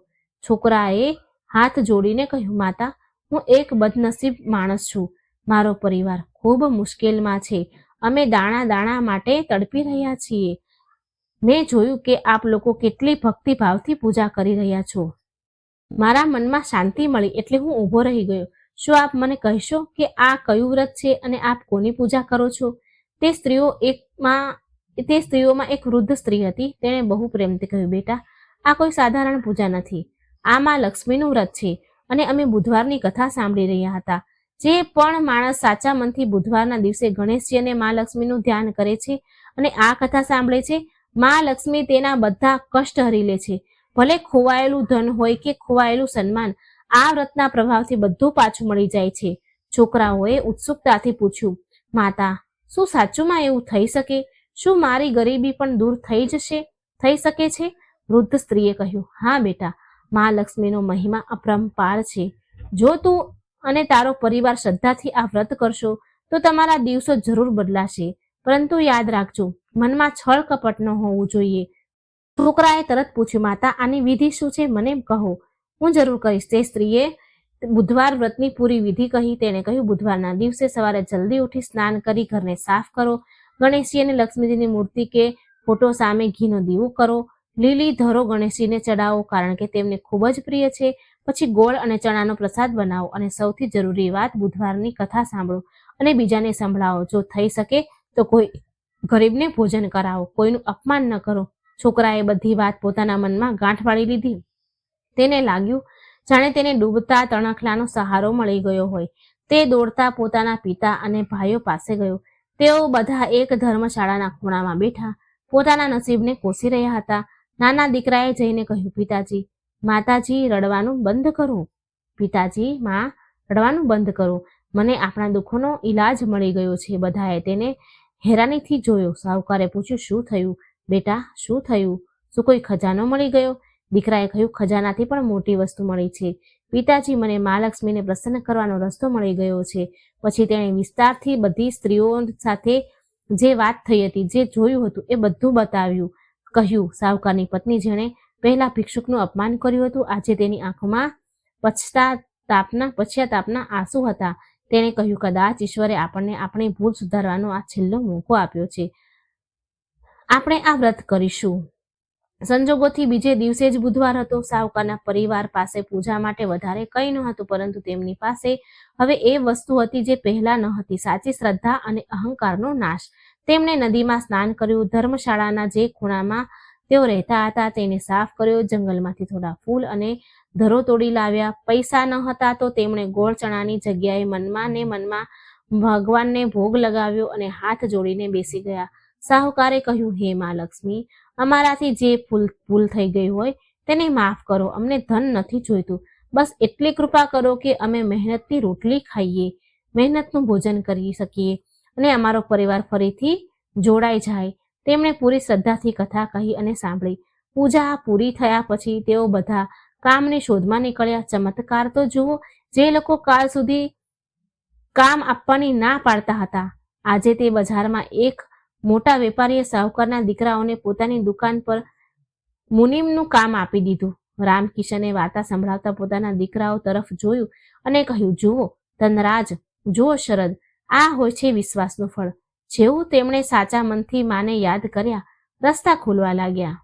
છોકરાએ હાથ જોડીને કહ્યું, માતા હું એક બદનસીબ માણસ છું. મારો પરિવાર ખૂબ મુશ્કેલમાં છે. અમે દાણા દાણા માટે તડપી રહ્યા છીએ. મેં જોયું કે આપ લોકો કેટલી ભક્તિભાવથી પૂજા કરી રહ્યા છો. મારા મનમાં શાંતિ મળી એટલે હું ઊભો રહી ગયો. શું આપ મને કહેશો કે આ કયું વ્રત છે અને આપ કોની પૂજા કરો છો? તે સ્ત્રીઓમાં એક વૃદ્ધ સ્ત્રી હતી. તેણે બહુ પ્રેમથી કહ્યું, બેટા આ કોઈ સાધારણ પૂજા નથી. આ માં લક્ષ્મીનું વ્રત છે અને અમે બુધવારની કથા સાંભળી રહ્યા હતા. જે પણ માણસ સાચા મનથી બુધવારના દિવસે ગણેશજી અને માં લક્ષ્મીનું ધ્યાન કરે છે અને આ કથા સાંભળે છે, માં લક્ષ્મી તેના બધા કષ્ટ હરી લે છે. ભલે ખોવાયેલું ધન હોય કે ખોવાયેલું સન્માન, આ વ્રતના પ્રભાવથી બધું પાછું મળી જાય છે. છોકરાઓએ ઉત્સુકતાથી પૂછ્યું, માતા શું સાચુંમાં એવું થઈ શકે? શું મારી ગરીબી પણ દૂર થઈ શકે છે? વૃદ્ધ સ્ત્રીએ કહ્યું, હા બેટા, માં લક્ષ્મીનો મહિમા અપરંપાર છે. જો તું અને તારો પરિવાર શ્રદ્ધાથી આ વ્રત કરશો તો તમારા દિવસો જરૂર બદલાશે. પરંતુ યાદ રાખજો, મનમાં છળ કપટ ન હોવું જોઈએ. છોકરાએ તરત પૂછ્યું, માતા આની વિધિ શું છે? મને કહો, હું જરૂર કહીશ. તે સ્ત્રીએ બુધવાર વ્રતની પૂરી વિધિ કહી. તેણે કહ્યું, બુધવારના દિવસે સવારે જલ્દી ઉઠી સ્નાન કરી ઘરને સાફ કરો. ગણેશજી અને લક્ષ્મીજીની મૂર્તિ કે ફોટો સામે ઘીનો દીવો કરો. લીલી ધરો ગણેશજીને ચડાવો કારણ કે તેમને ખૂબ જ પ્રિય છે. પછી ગોળ અને ચણાનો પ્રસાદ બનાવો અને સૌથી જરૂરી વાત, બુધવારની કથા સાંભળો અને બીજાને સંભળાવો. જો થઈ શકે તો કોઈ ગરીબને ભોજન કરાવો. કોઈનું અપમાન ન કરો. છોકરાએ બધી વાત પોતાના મનમાં ગાંઠ વાળી લીધી. તેને લાગ્યું જાણે તેને ડૂબતા તણખલાનો સહારો મળી ગયો હોય. તે દોડતા પોતાના પિતા અને ભાઈઓ પાસે ગયો. તેઓ બધા એક ધર્મશાળાના ખૂણામાં બેઠા પોતાના નસીબને કોસી રહ્યા હતા. નાના દીકરાએ જઈને કહ્યું, પિતાજી, માતાજી રડવાનું બંધ કરો. પિતાજી, માં રડવાનું બંધ કરો. મને આપણા દુઃખોનો ઈલાજ મળી ગયો છે. બધાએ તેને હેરાનીથી જોયો. સાહુકારે પૂછ્યું, શું થયું બેટા, શું થયું? શું કોઈ ખજાનો મળી ગયો? દીકરાએ કહ્યું, ખજાનાથી પણ મોટી વસ્તુ મળી છે. પિતાજી, મને મા લક્ષ્મીને પ્રસન્ન કરવાનો રસ્તો મળી ગયો છે. પછી તેણે વિસ્તારથી બધી સ્ત્રીઓ સાથે જે વાત થઈ હતી, જે જોયું હતું એ બધું બતાવ્યું. કહ્યું, સાહુકારની પત્ની જેણે પહેલા ભિક્ષુકનું અપમાન કર્યું હતું, આજે તેની આંખમાં પશ્ચાતાપના આંસુ હતા. તેણે કહ્યું, કદાચ ઈશ્વરે આપણને આપણી ભૂલ સુધારવાનો આ છેલ્લો મોકો આપ્યો છે. આપણે આ વ્રત કરીશું. સંજોગોથી બીજે દિવસે જ બુધવાર હતો. સાહુકારના પરિવાર પાસે પૂજા માટે વધારે કંઈ ન હતું, પરંતુ તેમની પાસે હવે એ વસ્તુ હતી જે પહેલા ન હતી, સાચી શ્રદ્ધા અને અહંકારનો નાશ. તેમણે નદીમાં સ્નાન કર્યું. ધર્મશાળાના જે ખૂણામાં તેઓ રહેતા હતા તેને સાફ કર્યો. જંગલમાંથી થોડા ફૂલ અને ધરો તોડી લાવ્યા. પૈસા ન હતા તો તેમણે ગોળ ચણાની જગ્યાએ મનમાં ભગવાનને ભોગ લગાવ્યો અને હાથ જોડીને બેસી ગયા. સાહુકારે કહ્યું, હે મા લક્ષ્મી, અમારાથી જે ભૂલ થઈ ગઈ હોય તેને માફ કરો. અમને ધન નથી જોઈતું, બસ એટલી કૃપા કરો કે અમે મહેનતની રોટલી ખાઈએ, મહેનતનું ભોજન કરી શકીએ અને અમારો પરિવાર ફરીથી જોડાઈ જાય. તેમણે પૂરી શ્રદ્ધાથી કથા કહી અને સાંભળી. પૂજા પૂરી થયા પછી તેઓ બધા કામની શોધમાં નીકળ્યા. ચમત્કાર તો જુઓ, જે લોકો કાલ સુધી કામ આપવાની ના પાડતા હતા, આજે તે બજારમાં એક મોટા વેપારીએ સાહુકારના દીકરાઓને પોતાની દુકાન પર મુનિમનું કામ આપી દીધું. રામકિશને વાર્તા સંભળાવતા પોતાના દીકરાઓ તરફ જોયું અને કહ્યું, જુઓ ધનરાજ, જુઓ શરદ, આ હોય છે વિશ્વાસનું ફળ. જેવું તેમણે સાચા મનથી માને યાદ કર્યા, રસ્તા ખુલવા લાગ્યા.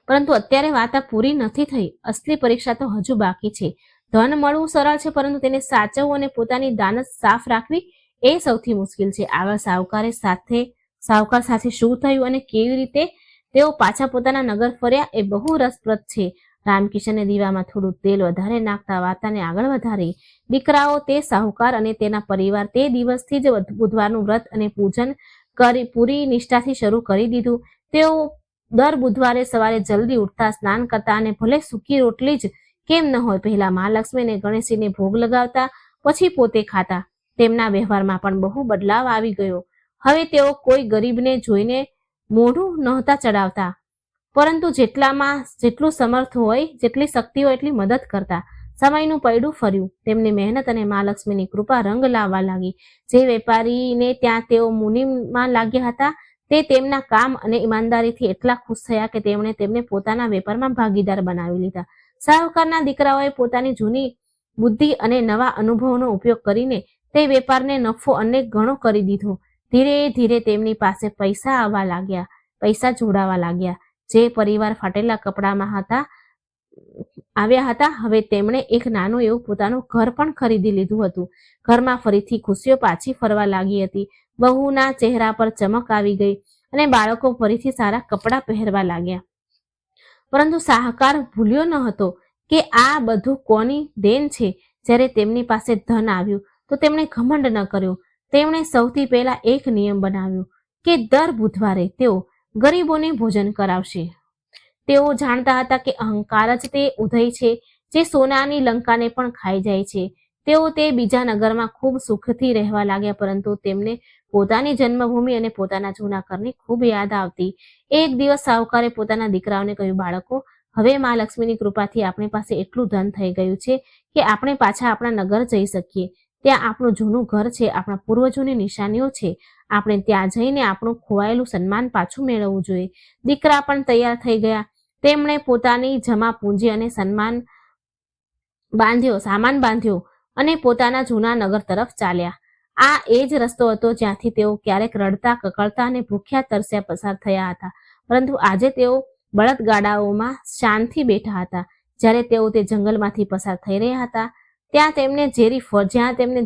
પરંતુ અત્યારે વાર્તા પૂરી નથી થઈ. અસલી પરીક્ષા તો હજુ બાકી છે. ધન મળવું સરળ છે, પરંતુ તેને સાચવવું અને પોતાની દાનત સાફ રાખવી એ સૌથી મુશ્કેલ છે. આગળ સાહુકાર સાથે શું થયું અને કેવી રીતે તેઓ પાછા પોતાના નગર ફર્યા એ બહુ રસપ્રદ છે. રામકિશને દીવામાં થોડું તેલ વધારે નાખતા વાર્તાને આગળ વધારી. દીકરાઓ, તે સાહુકાર અને તેના પરિવાર તે દિવસથી જ બુધવારનું વ્રત અને પૂજન પૂરી નિષ્ઠાથી શરૂ કરી દીધું. તેઓ દર બુધવારે સવારે જલ્દી ઉઠતા, સ્નાન કરતા અને ભલે સૂકી રોટલી જ કેમ ન હોય, પહેલા મા લક્ષ્મી અને ગણેશજીને ભોગ લગાવતા, પછી પોતે ખાતા. તેમના વ્યવહારમાં પણ બહુ બદલાવ આવી ગયો. હવે તેઓ કોઈ ગરીબને જોઈને મોઢું નહોતા ચડાવતા, પરંતુ જેટલું સમર્થ હોય, જેટલી શક્તિ હોય એટલી મદદ કરતા. સમયનું પૈડું ફર્યું. તેમની મહેનત અને મા લક્ષ્મીની કૃપા રંગ લાવવા લાગી. જે વેપારીને ત્યાં તેઓ મુનિમમાં લાગ્યા હતા, તે તેમના કામ અને ઈમાનદારીથી એટલા ખુશ થયા કે તેમણે તેમને પોતાના વેપારમાં ભાગીદાર બનાવી લીધા. શાહુકારના દીકરાઓએ પોતાની જૂની બુદ્ધિ અને નવા અનુભવોનો ઉપયોગ કરીને તે વેપારને નફો અનેક ગણો કરી દીધો. ધીરે ધીરે તેમની પાસે પૈસા જોડાવા લાગ્યા. જે પરિવાર ફાટેલા કપડામાં આવ્યા હતા, હવે તેમણે એક નાનું એવું પોતાનું ઘર પણ ખરીદી લીધું હતું. ઘરમાં ફરીથી ખુશીઓ પાછી ફરવા લાગી હતી. વહુના ચહેરા પર ચમક આવી ગઈ અને બાળકો ફરીથી સારા કપડાં પહેરવા લાગ્યા. પરંતુ શાહુકાર ભૂલ્યો ન હતો કે આ બધું કોની દેન છે. જ્યારે તેમની પાસે ધન આવ્યું તો તેમણે ઘમંડ ન કર્યો. તેમણે સૌથી પહેલા એક નિયમ બનાવ્યો કે દર બુધવારે તેઓ ગરીબોને ભોજન કરાવશે. તેઓ જાણતા હતા કે અહંકાર જ તે ઉદય છે જે સોનાની લંકાને પણ ખાઈ જાય છે. તેઓ તે બીજા નગરમાં ખૂબ સુખથી રહેવા લાગ્યા, પરંતુ તેમને પોતાની જન્મભૂમિ અને પોતાના જૂના ઘરની ખૂબ યાદ આવતી. એક દિવસ શાહુકારે પોતાના દીકરાઓને કહ્યું, બાળકો, હવે મા લક્ષ્મીની કૃપાથી આપણી પાસે એટલું ધન થઈ ગયું છે કે આપણે પાછા આપણા નગર જઈ શકીએ. ત્યાં આપણું જૂનું ઘર છે, આપણા પૂર્વજોની નિશાનીઓ છે. આપણે ત્યાં જઈને આપણું ખોવાયેલું સન્માન પાછું મેળવવું જોઈએ. દીકરા પણ તૈયાર થઈ ગયા. તેમણે પોતાની જમા પૂંજી અને સામાન બાંધ્યો અને પોતાના જૂના નગર તરફ ચાલ્યા. આ એ જ રસ્તો હતો જ્યાંથી તેઓ ક્યારેક રડતા, કકળતા અને ભૂખ્યા તરસ્યા પસાર થયા હતા. પરંતુ આજે તેઓ બળદગાડાઓમાં શાનથી બેઠા હતા. જ્યારે તેઓ તે જંગલમાંથી પસાર થઈ રહ્યા હતા, જ્યાં તેમને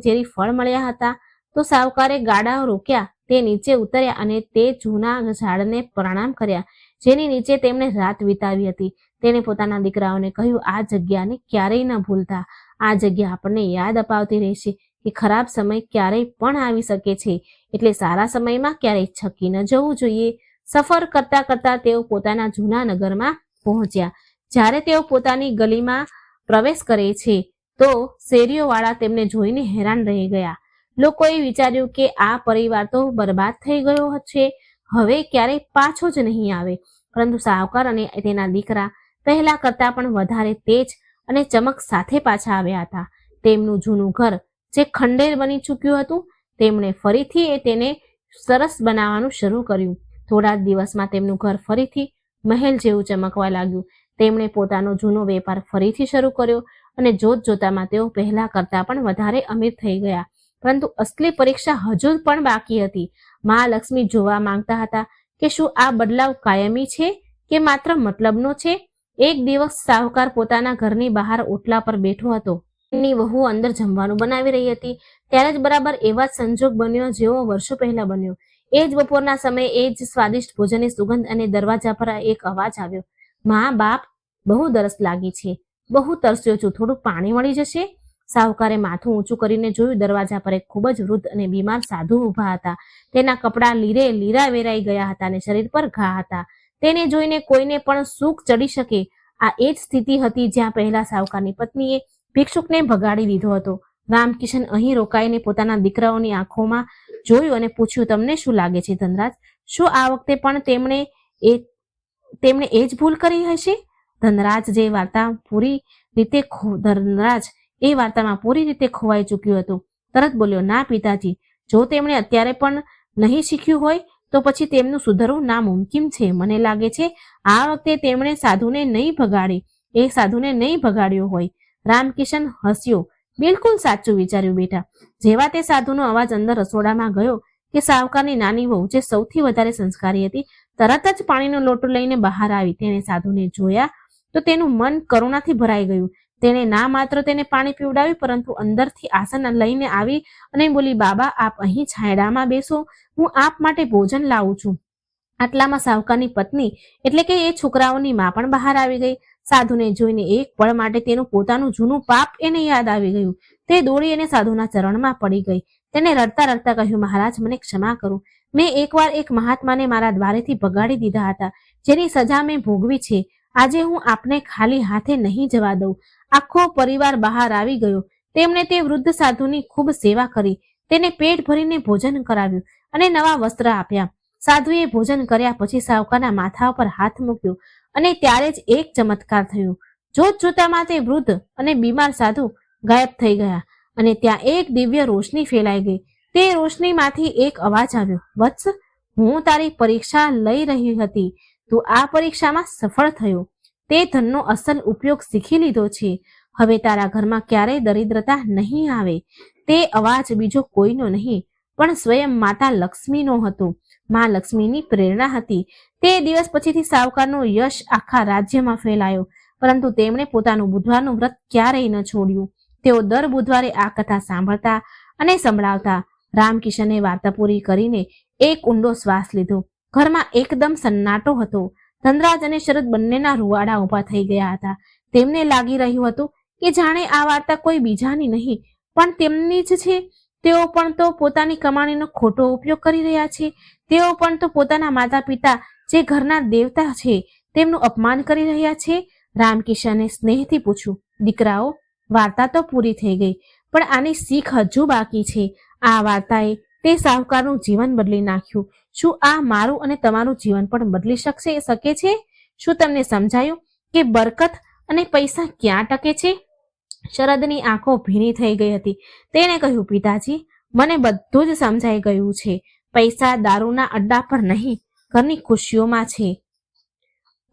ઝેરી ફળ મળ્યા હતા, તો શાહુકારે ગાડા રોક્યા. તે નીચે ઉતર્યા અને તે જૂના ઝાડને પ્રણામ કર્યા જેની નીચે તેમણે રાત વિતાવી હતી. તેણે પોતાના દીકરાઓને કહ્યું, આ જગ્યાને ક્યારેય ન ભૂલતા. આ જગ્યા આપણને યાદ અપાવતી રહેશે કે ખરાબ સમય ક્યારેય પણ આવી શકે છે, એટલે સારા સમયમાં ક્યારેય છકી ન જવું જોઈએ. સફર કરતા કરતા તેઓ પોતાના જૂના નગરમાં પહોંચ્યા. જ્યારે તેઓ પોતાની ગલીમાં પ્રવેશ કરે છે તો શેરીઓવાળા તેમને જોઈને હેરાન રહી ગયા. લોકોએ વિચાર્યું કે આ પરિવાર તો બરબાદ થઈ ગયો છે, હવે ક્યારેય પાછો જ નહીં આવે. પરંતુ શાહુકાર અને તેના દીકરા પહેલા કરતા પણ વધારે તેજ અને ચમક સાથે પાછા આવ્યા હતા. તેમનું જૂનું ઘર જે ખંડેર બની ચૂક્યું હતું, તેમણે ફરીથી તેને સરસ બનાવવાનું શરૂ કર્યું. થોડા જ દિવસમાં તેમનું ઘર ફરીથી મહેલ જેવું ચમકવા લાગ્યું. તેમણે પોતાનો જૂનો વેપાર ફરીથી શરૂ કર્યો અને જોતજોતામાં તેઓ પહેલા કરતા પણ વધારે અમીર થઈ ગયા. પરંતુ અસલી પરીક્ષા હજુ પણ બાકી હતી. મા લક્ષ્મી જોવા માંગતા હતા કે શું આ બદલાવ કાયમી છે કે માત્ર મતલબનો છે. એક દિવસ શાહુકાર પોતાના ઘરની બહાર ઓટલા પર બેઠો હતો. એમની વહુ અંદર જમવાનું બનાવી રહી હતી. ત્યારે જ બરાબર એવા જ સંજોગ બન્યો જેવો વર્ષો પહેલા બન્યો. એ જ બપોરના સમયે એ જ સ્વાદિષ્ટ ભોજનની સુગંધ અને દરવાજા પર એક અવાજ આવ્યો, મા, બાપ, બહુ તરસ લાગી છે, બહુ તરસ્યો છું, થોડું પાણી મળી જશે? શાહુકારે માથું ઊંચું કરીને જોયું. દરવાજા પર એક ખૂબ જ વૃદ્ધ અને બીમાર સાધુ ઊભા હતા. તેના કપડાં લીરા વેરાઈ ગયા હતા અને શરીર પર ઘા હતા. તેને જોઈને કોઈને પણ સૂગ ચડી શકે. આ એ જ સ્થિતિ હતી જ્યાં પહેલા શાહુકારની પત્નીએ ભિક્ષુકને ભગાડી દીધો હતો. રામકિશન અહીં રોકાઈને પોતાના દીકરાઓની આંખોમાં જોયું અને પૂછ્યું, તમને શું લાગે છે ધનરાજ, શું આ વખતે પણ તેમણે એ જ ભૂલ કરી હશે? ધનરાજ એ વાર્તામાં પૂરી રીતે ખોવાઈ ચૂક્યું હતું. તરત બોલ્યો, ના પિતાજી, જો તેમણે અત્યારે પણ નહીં શીખ્યું હોય તો પછી તેમનું સુધરવું નામુમકિન છે. મને લાગે છે આ વખતે તેમણે સાધુને નહીં ભગાડ્યો હોય. રામકિશન હસ્યો. બિલકુલ સાચું વિચાર્યું બેટા. જેવા તે સાધુનો અવાજ અંદર રસોડામાં ગયો કે શાહુકારની નાની વહુ, જે સૌથી વધારે સંસ્કારી હતી, તરત જ પાણીનો લોટો લઈને બહાર આવી. તેણે સાધુને જોયા તો તેનું મન કરુણાથી ભરાઈ ગયું. તેણે ના માત્ર તેને પાણી પીવડાવ્યું, પરંતુ અંદરથી આસન લઈને આવી અને બોલી, બાબા, આપ અહીં છાંયડામાં બેસો, હું આપ માટે ભોજન લાવું છું. આટલામાં શાહુકારની પત્ની એટલે કે એ છોકરાઓની માં પણ બહાર આવી ગઈ. સાધુને જોઈને એક પળ માટે તેનું પોતાનું જૂનું પાપ એને યાદ આવી ગયું. તે દોડી અને સાધુના ચરણમાં પડી ગઈ. તેને રડતા રડતા કહ્યું, મહારાજ, મને ક્ષમા કરો. મેં એકવાર એક મહાત્માને મારા દ્વારેથી ભગાડી દીધા હતા, જેની સજા મેં ભોગવી છે. આજે હું આપને ખાલી હાથે નહીં જવા દઉં. આખો પરિવાર બહાર આવી ગયો. તેમણે તે વૃદ્ધ સાધુની ખૂબ સેવા કરી. તેને પેટ ભરીને ભોજન કરાવ્યું અને નવા વસ્ત્ર આપ્યા. સાધુએ ભોજન કર્યા પછી શાહુકારના માથા પર હાથ મૂક્યો અને ત્યારે જ એક ચમત્કાર થયો. જોતજોતામાં તે વૃદ્ધ અને બીમાર સાધુ ગાયબ થઈ ગયા અને ત્યાં એક દિવ્ય રોશની ફેલાઈ ગઈ. તે રોશનીમાંથી એક અવાજ આવ્યો, વત્સ, હું તારી પરીક્ષા લઈ રહી હતી, તું આ પરીક્ષામાં સફળ થયો, તે ધનનો અસલ ઉપયોગ શીખી લીધો છે, હવે તારા ઘરમાં ક્યારેય દરિદ્રતા નહીં આવે. તે અવાજ બીજો કોઈનો નહીં પણ સ્વયં માતા લક્ષ્મીનો હતો. માં લક્ષ્મીની પ્રેરણા હતી. તે દિવસ પછીથી સાવકારનો યશ આખા રાજ્યમાં ફેલાયો, પરંતુ તેમણે પોતાનું બુધવારનું વ્રત ક્યારેય ન છોડ્યું. તેઓ દર બુધવારે આ કથા સાંભળતા અને સંભળાવતા. રામકિશને વાર્તા પૂરી કરીને એક ઊંડો શ્વાસ લીધો. ઘરમાં એકદમ સન્નાટો હતો. ધનરાજ અને શરદ બંનેના રૂવાડા ઊભા થઈ ગયા હતા. તેમને લાગી રહ્યું હતું કે જાણે આ વાર્તા કોઈ બીજાની નહીં પણ તેમની જ છે. તેઓ પણ તો પોતાની કમાણીનો ખોટો ઉપયોગ કરી રહ્યા છે. તેઓ પણ તો પોતાના માતા પિતા જે ઘરના દેવતા છે તેમનું અપમાન કરી રહ્યા છે. રામકિશને સ્નેહથી પૂછ્યું, દીકરાઓ, વાર્તા તો પૂરી થઈ ગઈ, પણ આની શીખ હજુ બાકી છે. આ વાર્તાએ તે સાહુકારનું જીવન બદલી નાખ્યું. શું આ મારું અને તમારું જીવન પણ બદલી શકે છે? શું તમને સમજાયું કે બરકત અને પૈસા ક્યાં ટકે છે? શરદની આંખો ભીની થઈ ગઈ હતી. તેણે કહ્યું, પિતાજી, મને બધું જ સમજાઈ ગયું છે. પૈસા દારૂના અડ્ડા પર નહીં, ઘરની ખુશીઓમાં છે.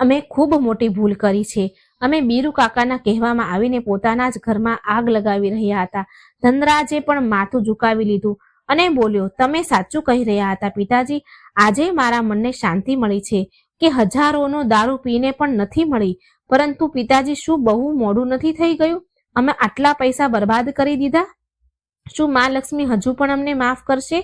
અમે ખૂબ મોટી ભૂલ કરી છે. અમે બીરુ કાકાના કહેવામાં આવીને પોતાના જ ઘરમાં આગ લગાવી રહ્યા હતા. ધનરાજે પણ માથું ઝુકાવી લીધું અને બોલ્યો, તમે સાચું કહી રહ્યા હતા પિતાજી. આજે મારા મનને શાંતિ મળી છે કે હજારોનો દારૂ પીને પણ નથી મળી. પરંતુ પિતાજી, શું બહુ મોડું નથી થઈ ગયું? અમે આટલા પૈસા બરબાદ કરી દીધા. શું માં લક્ષ્મી હજુ પણ અમને માફ કરશે?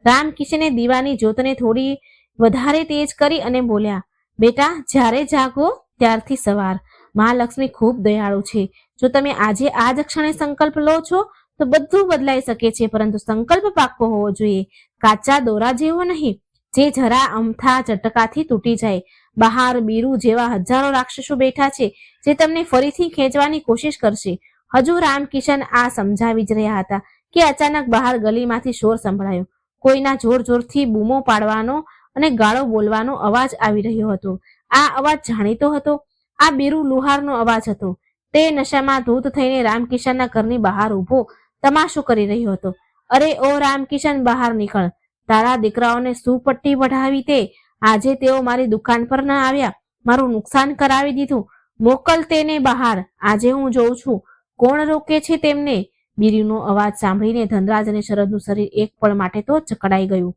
રામકિશને દીવાની જ્યોતને થોડી વધારે તેજ કરી અને બોલ્યા, બેટા, જ્યારે જાગો ત્યારથી સવાર. માં લક્ષ્મી ખૂબ દયાળુ છે. જો તમે આજે આ જ ક્ષણે સંકલ્પ લો છો તો બધું બદલાઈ શકે છે, પરંતુ સંકલ્પ પાક્કો હોવો જોઈએ, કાચા દોરા જેવો નહીં, જે જરા અમથા ઝટકાથી તૂટી જાય. બહાર બીરુ જેવા હજારો રાક્ષસો બેઠા છે જે તમને ફરીથી ખેંચવાની કોશિશ કરશે. હજુ રામકિશન આ સમજાવી જ રહ્યા હતા કે અચાનક બહાર ગલીમાંથી શોર સંભળાયો. કોઈના જોર જોરથી બૂમો પાડવાનો અને ગાળો બોલવાનો અવાજ આવી રહ્યો હતો. આ અવાજ જાણીતો હતો. આ બીરુ લુહારનો અવાજ હતો. તે નશામાં ધૂત થઈને રામકિશનના ઘરની બહાર ઊભો તમાશો કરી રહ્યો હતો. અરે ઓ રામકિશન, બહાર નીકળ. તારા દીકરાઓને સુપટ્ટી વઢાવી તે. આજે તેઓ મારી દુકાન પર ન આવ્યા, મારું નુકસાન કરાવી દીધું. મોકલ તેને બહાર. આજે હું જોઉં છું કોણ રોકે છે તેમને. બીરુનો અવાજ સાંભળીને ધનરાજ અને શરદનું શરીર એક પળ માટે તો જકડાઈ ગયું.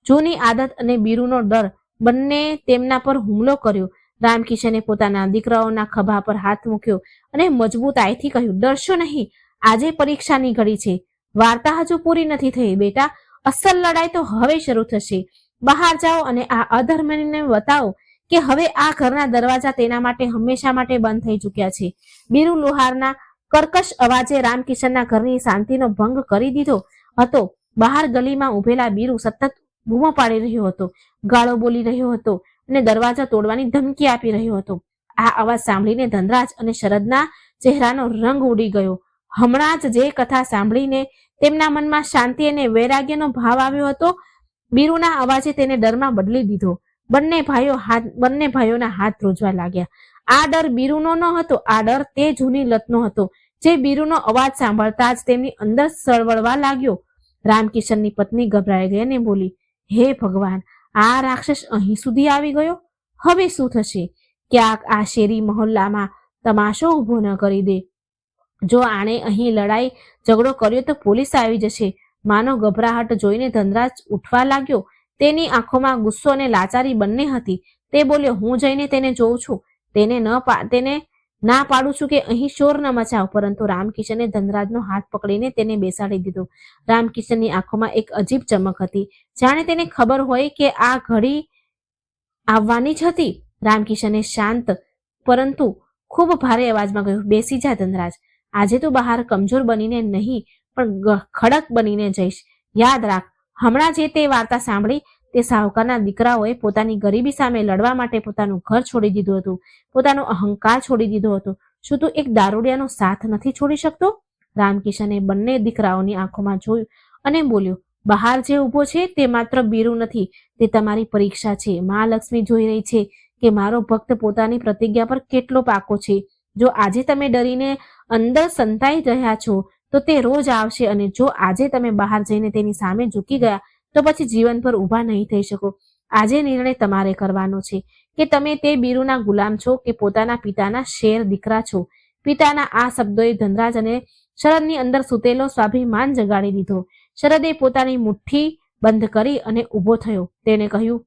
જૂની આદત અને બીરુનો ડર બંને તેમના પર હુમલો કર્યો. રામકિશને પોતાના દીકરાઓના ખભા પર હાથ મૂક્યો અને મજબૂતાઈથી કહ્યું, ડરશો નહીં. આજે પરીક્ષાની ઘડી છે. વાર્તા હજુ પૂરી નથી થઈ બેટા. અસલ લડાઈ તો હવે શરૂ થશે. બહાર જાઓ અને આ અધર્મને બતાવો કે હવે આ ઘરના દરવાજા તેના માટે હંમેશા માટે બંધ થઈ ચૂક્યા છે. બીરુ લુહારના કર્કશ અવાજે રામકિશનના ઘરની શાંતિનો ભંગ કરી દીધો હતો. બહાર ગલીમાં ઉભેલા બીરુ સતત બૂમો પાડી રહ્યો હતો, ગાળો બોલી રહ્યો હતો અને દરવાજા તોડવાની ધમકી આપી રહ્યો હતો. આ અવાજ સાંભળીને ધનરાજ અને શરદના ચહેરાનો રંગ ઉડી ગયો. હમણાં જ જે કથા સાંભળીને તેમના મનમાં શાંતિ અને વૈરાગ્યનો ભાવ આવ્યો હતો, બીરુના અવાજે તેને ડરમાં બદલી દીધો. બંને ભાઈઓના હાથ ધ્રુજવા લાગ્યા. આ ડર બીરુનો ન હતો, આ ડર તે જૂની લતનો હતો જે બીરુનો અવાજ સાંભળતા જ તેમની અંદર સળવળવા લાગ્યો. રામકિશનની પત્ની ગભરાઈ ગઈ અને બોલી, હે ભગવાન, આ રાક્ષસ અહીં સુધી આવી ગયો. હવે શું થશે? ક્યાંક આ શેરી મહોલ્લામાં તમાશો ઊભો ન કરી દે. જો આણે અહીં લડાઈ ઝઘડો કર્યો તો પોલીસ આવી જશે. માનો ગભરાહટ જોઈને ધનરાજ ઉઠવા લાગ્યો. તેની આંખોમાં ગુસ્સો અને લાચારી બંને હતી. તે બોલ્યો, હું જઈને તેને જોઉં છું. તેને ના પાડું છું કે અહીં શોર ન મચાવ. પરંતુ રામકિશને ધનરાજનો હાથ પકડીને તેને બેસાડી દીધો. રામકિશનની આંખોમાં એક અજીબ ચમક હતી, જાણે તેને ખબર હોય કે આ ઘડી આવવાની જ હતી. રામકિશને શાંત પરંતુ ખૂબ ભારે અવાજમાં કહ્યું, બેસી જા ધનરાજ. આજે તું બહાર કમજોર બનીને નહીં પણ ખડક બનીને જઈશ. યાદ રાખ, હમણાં જે તે વાર્તા સાંભળી તે સાહુકારના દીકરાઓએ પોતાની ગરીબી સામે લડવા માટે પોતાનું ઘર છોડી દીધું હતું, પોતાનો અહંકાર છોડી દીધો હતો. શું તું એક દારૂડિયાનો સાથ નથી છોડી શકતો? રામકિશને બંને દીકરાઓની આંખોમાં જોયું અને બોલ્યો, બહાર જે ઊભો છે તે માત્ર બીરુ નથી, તે તમારી પરીક્ષા છે. મા લક્ષ્મી જોઈ રહી છે કે મારો ભક્ત પોતાની પ્રતિજ્ઞા પર કેટલો પાકો છે. જો આજે તમે ડરીને અંદર સંતાઈ રહ્યા છો તો તે રોજ આવશે, અને જો આજે તમે બહાર જઈને તેની સામે ઝૂકી ગયા તો પછી જીવન પર ઊભા નહીં થઈ શકો. આજે નિર્ણય તમારે કરવાનો છે કે તમે તે બીરુના ગુલામ છો કે પોતાના પિતાના શેર દીકરા છો. પિતાના આ શબ્દોએ ધનરાજ અને શરદની અંદર સૂતેલો સ્વાભિમાન જગાડી દીધો. શરદે પોતાની મુઠ્ઠી બંધ કરી અને ઊભો થયો. તેણે કહ્યું,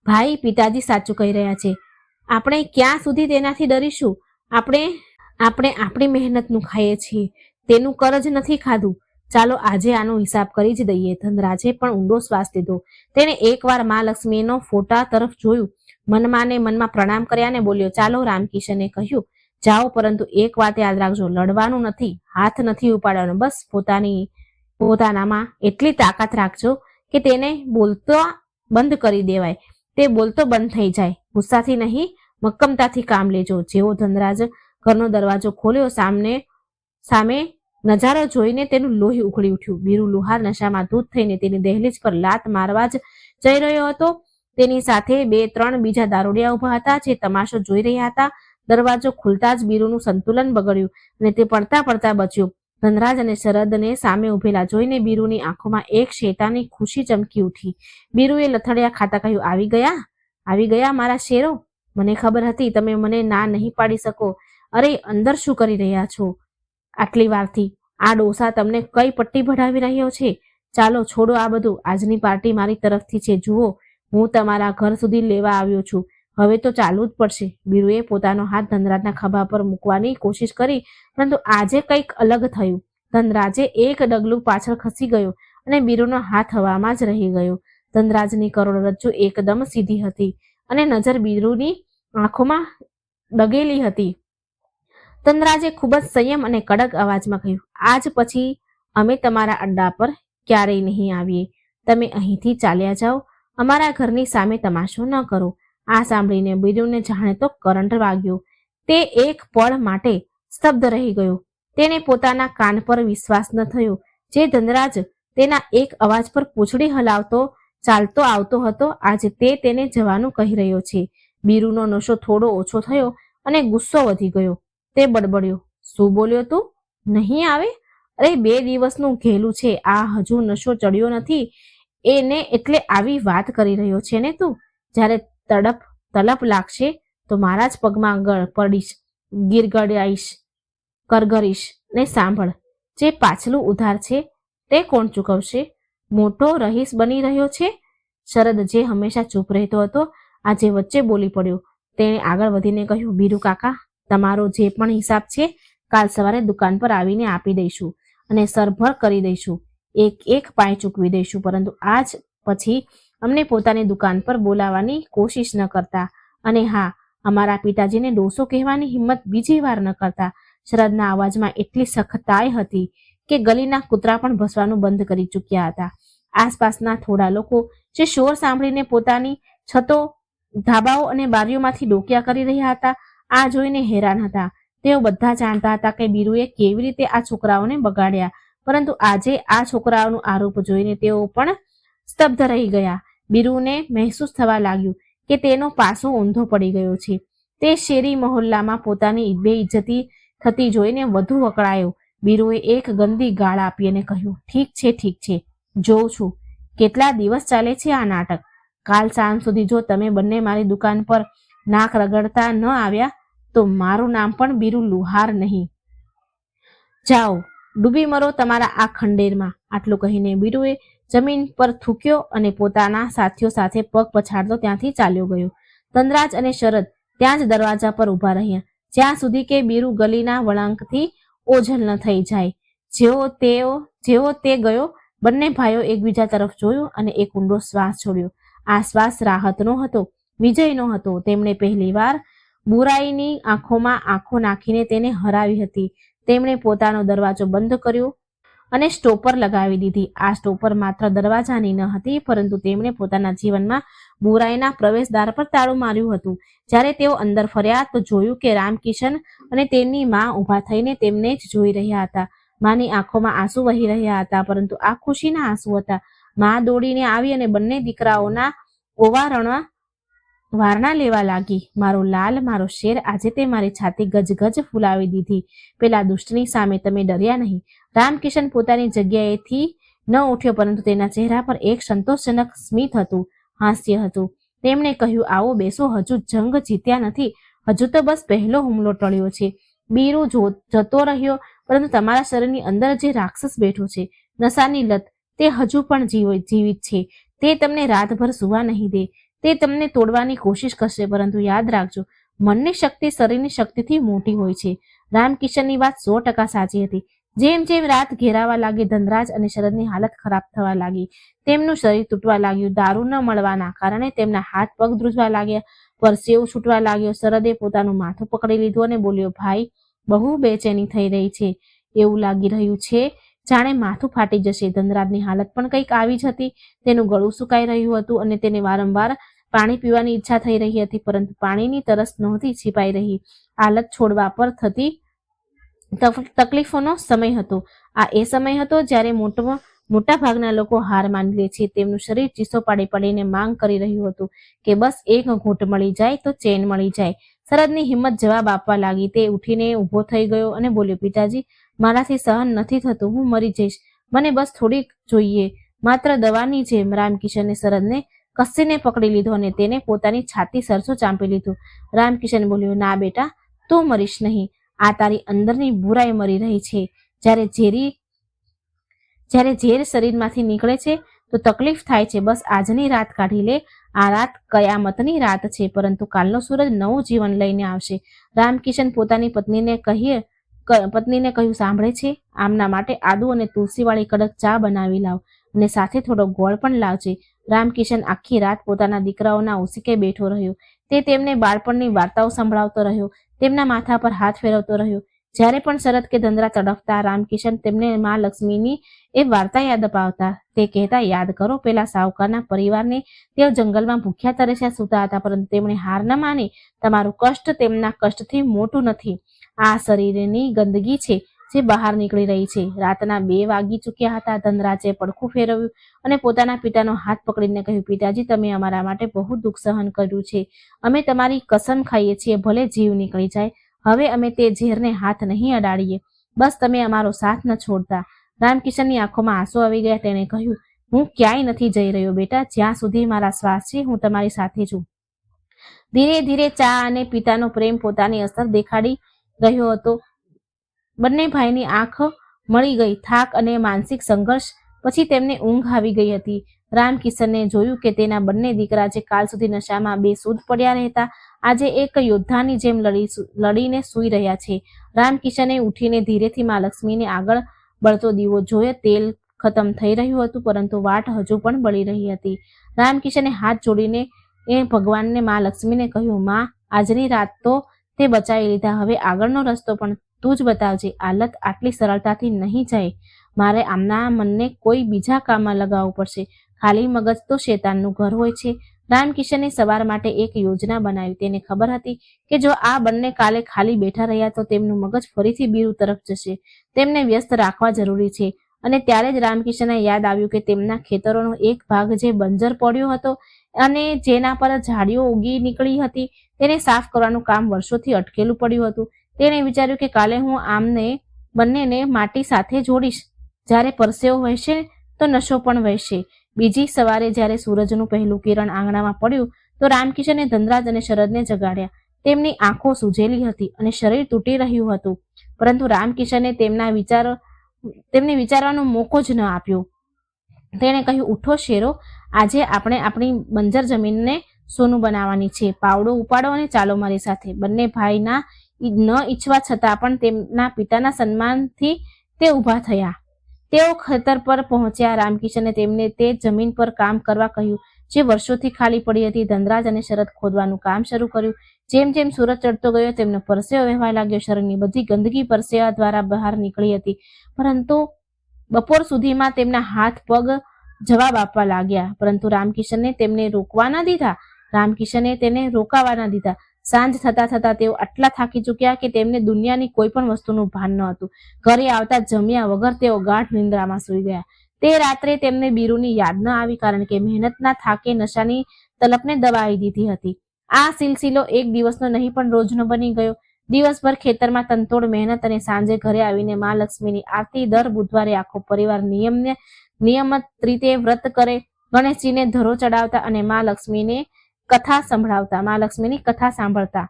ભાઈ, પિતાજી સાચું કહી રહ્યા છે. આપણે ક્યાં સુધી તેનાથી ડરીશું? આપણે આપણી મહેનતનું ખાઈએ છીએ, તેનું કરજ નથી ખાધું. ચાલો આજે આનો હિસાબ કરી જ દઈએ. ધનરાજે પણ ઊંડો શ્વાસ લીધો. તેણે એકવાર માં લક્ષ્મીનો ફોટા તરફ જોયું, મનમાં ને મનમાં પ્રણામ કર્યા ને બોલ્યો, ચાલો. રામકિશને કહ્યું, જાઓ, પરંતુ એક વાત યાદ રાખજો, લડવાનું નથી, હાથ નથી ઉપાડવાનો. બસ પોતાનામાં એટલી તાકાત રાખજો કે તેને બોલતો બંધ કરી દેવાય, તે બોલતો બંધ થઈ જાય. ગુસ્સાથી નહીં, મક્કમતાથી કામ લેજો. જેવો ધનરાજ ઘરનો દરવાજો ખોલ્યો, સામે નજારો જોઈને તેનું લોહી ઉકળી ઉઠ્યું. બીરુ લુહાર નશામાં ધૂત થઈને તેની દહેલીજ પર લાત મારવા જ જઈ રહ્યો હતો. તેની સાથે 2-3 બીજા દારૂડિયા ઉભા હતા જે તમાશો જોઈ રહ્યા હતા. દરવાજો ખુલતા જ બીરુનું સંતુલન બગડ્યું અને તે પડતા પડતા બચ્યો. ધનરાજ અને શરદને સામે ઉભેલા જોઈને બીરુની આંખોમાં એક શેતાની ખુશી ચમકી ઉઠી. બીરુએ લથડિયા ખાતા કહ્યું, આવી ગયા મારા શેરો. મને ખબર હતી તમે મને ના નહીં પાડી શકો. અરે, અંદર શું કરી રહ્યા છો આટલી વારથી? આ ડોસા તમને કઈ પટ્ટી ભણાવી રહ્યો છે? ચાલો, છોડો આ બધું. આજની પાર્ટી મારી તરફથી છે. જુઓ, હું તમારા ઘર સુધી લેવા આવ્યો છું. હવે તો ચાલવું જ પડશે. બીરુએ પોતાનો હાથ ધનરાજના ખભા પર મૂકવાની કોશિશ કરી, પરંતુ આજે કંઈક અલગ થયું. ધનરાજે એક ડગલું પાછળ ખસી ગયો અને બીરુનો હાથ હવામાં જ રહી ગયો. ધનરાજની કરોડરજ્જુ એકદમ સીધી હતી અને નજર બીરુની આંખોમાં ડગેલી હતી. ધનરાજે ખૂબ જ સંયમ અને કડક અવાજમાં કહ્યું, આજ પછી અમે તમારા અડ્ડા પર ક્યારેય નહીં આવીએ. તમે અહીંથી ચાલ્યા જાઓ. અમારા ઘરની સામે તમાશો ન કરો. આ સાંભળીને બીરુને જાણે તો કરંટ વાગ્યો. તે એક પળ માટે સ્તબ્ધ રહી ગયો. તેને પોતાના કાન પર વિશ્વાસ ન થયો. જે ધનરાજ તેના એક અવાજ પર પૂંછડી હલાવતો ચાલતો આવતો હતો, આજે તે તેને જવાનું કહી રહ્યો છે. બીરુનો નશો થોડો ઓછો થયો અને ગુસ્સો વધી ગયો. તે બડબડ્યો, શું બોલ્યો તું? નહીં આવે? અરે, 2 દિવસનું ઘેલું છે. આ હજુ નશો ચડ્યો નથી એને એટલે આવી વાત કરી રહ્યો છે ને તું? જ્યારે તલપ લાગશે તો મારા જ પગમાં પડીશ, ગીરગડાઈશ, કરગરીશ. ને સાંભળ, જે પાછલું ઉધાર છે તે કોણ ચૂકવશે? મોટો રહીશ બની રહ્યો છે. શરદ, જે હંમેશા ચૂપ રહેતો હતો, આજે વચ્ચે બોલી પડ્યો. તેણે આગળ વધીને કહ્યું, બીરુ કાકા, તમારો જે પણ હિસાબ છે કાલ સવારે દુકાન પર આવીને આપી દઈશું અને સરભર કરી દઈશું. એક પાય ચૂકવી દઈશું, પરંતુ આજ પછી અમને પોતાની દુકાન પર બોલાવવાની કોશિશ ન કરતા. અને હા, અમારા પિતાજીને ડોસો કહેવાની હિંમત બીજી વાર ન કરતા. શરદના અવાજમાં એટલી સખતાઈ હતી કે ગલીના કૂતરા પણ ભસવાનું બંધ કરી ચૂક્યા હતા. આસપાસના થોડા લોકો જે શોર સાંભળીને પોતાની છતો, ધાબાઓ અને બારીઓમાંથી ડોકિયા કરી રહ્યા હતા, આ જોઈને હેરાન હતા. તેઓ બધા જાણતા હતા કે બીરુએ કેવી રીતે આ છોકરાઓને બગાડ્યા, પરંતુ આજે આ છોકરાઓનું આરોપ જોઈને તેઓ પણ સ્તબ્ધ રહી ગયા. બીરુને મહેસૂસ થવા લાગ્યું કે તેનો પાસો ઊંધો પડી ગયો છે. તે શેરી મહોલ્લામાં પોતાની બેઇજ્જતી થતી જોઈને વધુ વકળાયો. બીરુએ એક ગંદી ગાળ આપી અને કહ્યું, ઠીક છે, જોઉં છું કેટલા દિવસ ચાલે છે આ નાટક. કાલ સાંજ સુધી જો તમે બંને મારી દુકાન પર નાક રગડતા ન આવ્યા તો મારું નામ પણ બીરુ લુહાર નહીં. જાઓ, ડૂબી મરો તમારા આ ખંડેરમાં. આટલું કહીને બીરુએ જમીન પર થૂક્યો અને પોતાના સાથીઓ સાથે પગ પછાડતો ત્યાંથી ચાલ્યો ગયો. ધનરાજ અને શરદ ત્યાં જ દરવાજા પર ઊભા રહ્યા, જ્યાં સુધી કે બીરુ ગલીના વળાંકથી ઓझल ન થઈ જાય. જેવો તે ગયો, બંને ભાઈઓ એકબીજા તરફ જોયું અને એક ઊંડો શ્વાસ છોડ્યો. આ શ્વાસ રાહતનો હતો, વિજયનો હતો. તેમણે પહેલીવાર બુરાઈની આંખોમાં આંખો નાખીને તેને હરાવી હતી. તેમણે પોતાનો દરવાજો બંધ કર્યો અને સ્ટોપર લગાવી દીધી. આ સ્ટોપર માત્ર દરવાજાની ન હતી, પરંતુ તેમણે પોતાના જીવનમાં બુરાઈના પ્રવેશદ્વાર પર તાળું માર્યું હતું. જ્યારે તેઓ અંદર ફર્યા તો જોયું કે રામકિશન અને તેની માં ઊભા થઈને તેમને જ જોઈ રહ્યા હતા. માની આંખોમાં આંસુ વહી રહ્યા હતા, પરંતુ આ ખુશીના આંસુ હતા. માં દોડીને આવી અને બંને દીકરાઓના ઓવારણમાં વારણા લેવા લાગી. મારો લાલ, મારો શેર, આજે તે મારી છાતી ગજગજ ફૂલાવી દીધી. પેલા દુષ્ટની સામે તમે ડર્યા નહીં. રામકિશન પોતાની જગ્યાએથી ન ઉઠ્યો, પરંતુ તેના ચહેરા પર એક સંતોષજનક સ્મિત હતું, હાસ્ય હતું. તેમણે કહ્યું, આવો બેસો, હજુ જંગ જીત્યા નથી, હજુ તો બસ પહેલો હુમલો ટળ્યો છે. બીરુ જતો રહ્યો, પરંતુ તમારા શરીરની અંદર જે રાક્ષસ બેઠો છે, નશાની લત, તે હજુ પણ જીવિત છે. તે તમને રાતભર સુવા નહીં દે. તે તમને તોડવાની કોશિશ કરશે, પરંતુ યાદ રાખજો, મનની શક્તિ શરીરની શક્તિથી મોટી હોય છે. રામકિશનની વાત 100% સાચી હતી. જેમ જેમ રાત ઘેરાવા લાગી, ધનરાજ અને શરદની હાલત ખરાબ થવા લાગી. તેમનું શરીર તૂટવા લાગ્યું. દારૂ ન મળવાના કારણે તેમના હાથ પગ ધ્રુજવા લાગ્યા, પરસેવો છૂટવા લાગ્યો. શરદે પોતાનું માથું પકડી લીધું અને બોલ્યો, ભાઈ, બહુ બેચેની થઈ રહી છે. એવું લાગી રહ્યું છે જાણે માથું ફાટી જશે. ધનરાજની હાલત પણ કંઈક આવી જ હતી. તેનું ગળું સુકાઈ રહ્યું હતું અને તેને વારંવાર પાણી પીવાની ઈચ્છા થઈ રહી હતી, પરંતુ પાણીની તરસ નહોતી છીપાઈ રહી. હાલત છોડવા પર થતી તકલીફોનો સમય હતો. આ એ સમય હતો જ્યારે મોટા ભાગના લોકો હાર માની લે છે. તેમનું શરીર ચીસો પાડી પાડીને માંગ કરી રહ્યું હતું કે બસ એક ઘૂંટ મળી જાય તો ચેન મળી જાય. શરદની હિંમત જવાબ આપવા લાગી. તે ઉઠીને ઊભો થઈ ગયો અને બોલ્યો, પિતાજી, મારાથી સહન નથી થતું, હું મરી જઈશ. મને બસ થોડીક જોઈએ, માત્ર દવાની જેમ. રામકિશને શરદને કસીને પકડી લીધો અને તેને પોતાની છાતી સરસો ચાંપી લીધું. રામકિશન બોલ્યો, ના બેટા, તું મરીશ નહીં. આ તારી અંદરની બુરાઈ મરી રહી છે. જ્યારે ઝેર શરીરમાંથી નીકળે છે તો તકલીફ થાય છે. બસ આજની રાત કાઢી લે. આ રાત કયામતની રાત છે, પરંતુ કાલનો સૂરજ નવું જીવન લઈને આવશે. રામકિશન પોતાની પત્નીને કહ્યું, સાંભળે છે? આમના માટે આદુ અને તુલસીવાળી કડક ચા બનાવી લાવ અને સાથે થોડો ગોળ પણ લાવજે. રામકિશન આખી રાત પોતાના દીકરાઓના ઓશિકે બેઠો રહ્યો. તે તેમને બાળપણની વાર્તાઓ સંભળાવતો રહ્યો, તેમના માથા પર હાથ ફેરવતો રહ્યો. જ્યારે પણ શરદ કે ધનરાજ તડફતા, રામકિશન તેમને મા લક્ષ્મીની એ વાર્તા યાદ અપાવતા. તે કહેતા, યાદ કરો, પેલા સાહુકારના પરિવારને તેઓ જંગલમાં ભૂખ્યા તરસ્યા સૂતા હતા, પરંતુ તેમણે હાર ન માની. તમારું કષ્ટ તેમના કષ્ટથી મોટું નથી. આ શરીરની ગંદકી છે જે બહાર નીકળી રહી છે. રાતના 2 વાગી ચૂક્યા હતા. ધનરાજે પડખું ફેરવ્યું અને પોતાના પિતાનો હાથ પકડીને કહ્યું, પિતાજી, તમે અમારા માટે બહુ દુઃખ સહન કર્યું છે. અમે તમારી કસમ ખાઈએ છીએ, ભલે જીવ નીકળી જાય, હવે અમે તે ઝેરને હાથ નહીં અડાડીએ. બસ તમે અમારો સાથ ન છોડતા. રામકિશનની આંખોમાં આંસુ આવી ગયા. તેણે કહ્યું, હું ક્યાંય નથી જઈ રહ્યો બેટા. જ્યાં સુધી મારા શ્વાસ છે, હું તમારી સાથે છું. ધીરે ધીરે ચા અને પિતાનો પ્રેમ પોતાની અસર દેખાડી રહ્યો હતો. બંને ભાઈની આંખ મળી ગઈ. થાક અને માનસિક સંઘર્ષ પછી તેમને ઊંઘ આવી ગઈ હતી. રામકિશને જોયું કે તેના બંને દીકરા, જે કાલ સુધી નશામાં બેસૂધ પડ્યા રહેતા, આજે એક યોદ્ધાની જેમ લડીને સૂઈ રહ્યા છે. રામકિશને ઉઠીને ધીરેથી મા લક્ષ્મીને આગળ બળતો દીવો જોયો. તેલ ખતમ થઈ રહ્યું હતું, પરંતુ વાટ હજુ પણ બળી રહી હતી. રામકિશને હાથ જોડીને ભગવાનને, મા લક્ષ્મીને કહ્યું, માં, આજની રાત તો તે બચાવી લીધા, હવે આગળનો રસ્તો પણ તું જ બતાવજે. હાલત આટલી સરળતાથી નહીં જાય. મારે આમના મનને કોઈ બીજા કામમાં લગાવવું પડશે. ખાલી મગજ તો શેતાનનું ઘર હોય છે. રામકિશને સવાર માટે એક યોજના બનાવી. તેને ખબર હતી કે જો આ બંને કાલે ખાલી બેઠા રહ્યા તો તેમનું મગજ ફરીથી બીરુ તરફ જશે. તેમને વ્યસ્ત રાખવા જરૂરી છે. અને ત્યારે જ રામકિશનને યાદ આવ્યું કે તેમના ખેતરોનો એક ભાગ જે બંજર પડ્યો હતો અને જેના પર ઝાડીઓ ઉગી નીકળી હતી, તેને સાફ કરવાનું કામ વર્ષોથી અટકેલું પડ્યું હતું. તેણે વિચાર્યું કે કાલે હું આમને બંનેને માટી સાથે જોડીશ. જ્યારે પરસેવો વહેશે તો નશો પણ વહેશે. બીજી સવારે જ્યારે સૂરજનું પહેલું કિરણ આંગણામાં પડ્યું તો રામકિશને ધનરાજ અને શરદને જગાડ્યા. તેમની આંખો સૂજેલી હતી અને શરીર તૂટી રહ્યું હતું, પરંતુ રામકિશને તેમને વિચારવાનો મોકો જ ન આપ્યો. તેણે કહ્યું, ઉઠો શેરો, આજે આપણે આપણી બંજર જમીનને સોનું બનાવવાની છે. પાવડો ઉપાડો અને ચાલો મારી સાથે. બંને ભાઈના ન ઈચ્છવા છતાં પણ તેમના પિતાના સન્માનથી તે ઊભા થયા. તેઓ ખેતર પર પહોંચ્યા. રામકિશને તેમને તે જમીન પર કામ કરવા કહ્યું જે વર્ષોથી ખાલી પડી હતી. ધનરાજ અને શરદ ખોદવાનું કામ શરૂ કર્યું. જેમ જેમ સૂરજ ચડતો ગયો, તેમનો પરસેવો વહેવા લાગ્યો. શરીરની બધી ગંદકી પરસેવા દ્વારા બહાર નીકળી હતી, પરંતુ બપોર સુધીમાં તેમના હાથ પગ જવાબ આપવા લાગ્યા. પરંતુ રામકિશને તેમને રોકવા ન દીધા. રામકિશને તેને રોકાવા ન દીધા. સાંજ થતા થતા તેઓ આટલા થાકી ચૂક્યા કે તેમને દુનિયાની કોઈ પણ વસ્તુનું ભાન ન હતું. ઘરે આવતા જમ્યા વગર તેઓ ગાઢ નિંદ્રામાં સૂઈ ગયા. તે રાત્રે તેમને બીરુની યાદ ન આવી, કારણ કે મહેનતના થાકે નશાની તલપને દબાવી દીધી હતી. આ સિલસિલો એક દિવસનો નહીં પણ રોજનો બની ગયો. દિવસભર ખેતરમાં તનતોડ મહેનત અને સાંજે ઘરે આવીને મા લક્ષ્મીની આરતી. દર બુધવારે આખો પરિવાર નિયમિત રીતે વ્રત કરે, ગણેશજીને ધરો ચડાવતા અને મા લક્ષ્મીને કથા સંભળાવતા, મા લક્ષ્મીની કથા સાંભળતા.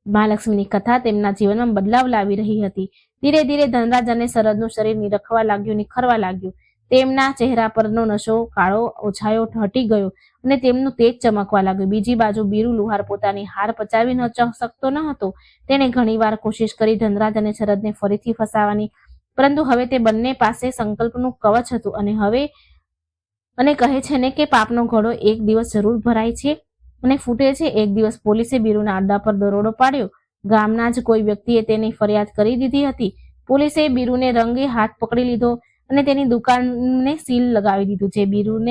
મા લક્ષ્મીની કથા તેમના જીવનમાં બદલાવ લાવી રહી હતી. ધીરે ધીરે ધનરાજ અને શરદનું શરીર નિરખવા લાગ્યું, નિખરવા લાગ્યું. તેમના ચહેરા પરનો નશો કાળો ઓછાયો હટી ગયો અને તેમનું તેજ ચમકવા લાગ્યું. બીજી બાજુ બીરુ લુહાર પોતાની હાર પચાવી ન શકતો ન હતો. તેણે ઘણીવાર કોશિશ કરી ધનરાજ અને શરદને ફરીથી ફસાવાની, પરંતુ હવે તે બંને પાસે સંકલ્પનું કવચ હતું અને કહે છે ને કે પાપનો ઘડો એક દિવસ જરૂર ભરાય છે અને ફૂટે છે. એક દિવસ પોલીસે બીરુના અડ્ડા પર દરોડો પાડ્યો. ગામના જ કોઈ વ્યક્તિએ તેની ફરિયાદ કરી દીધી હતી. પોલીસે બીરુને રંગે હાથ પકડી લીધો અને તેની દુકાનને સીલ લગાવી દીધું.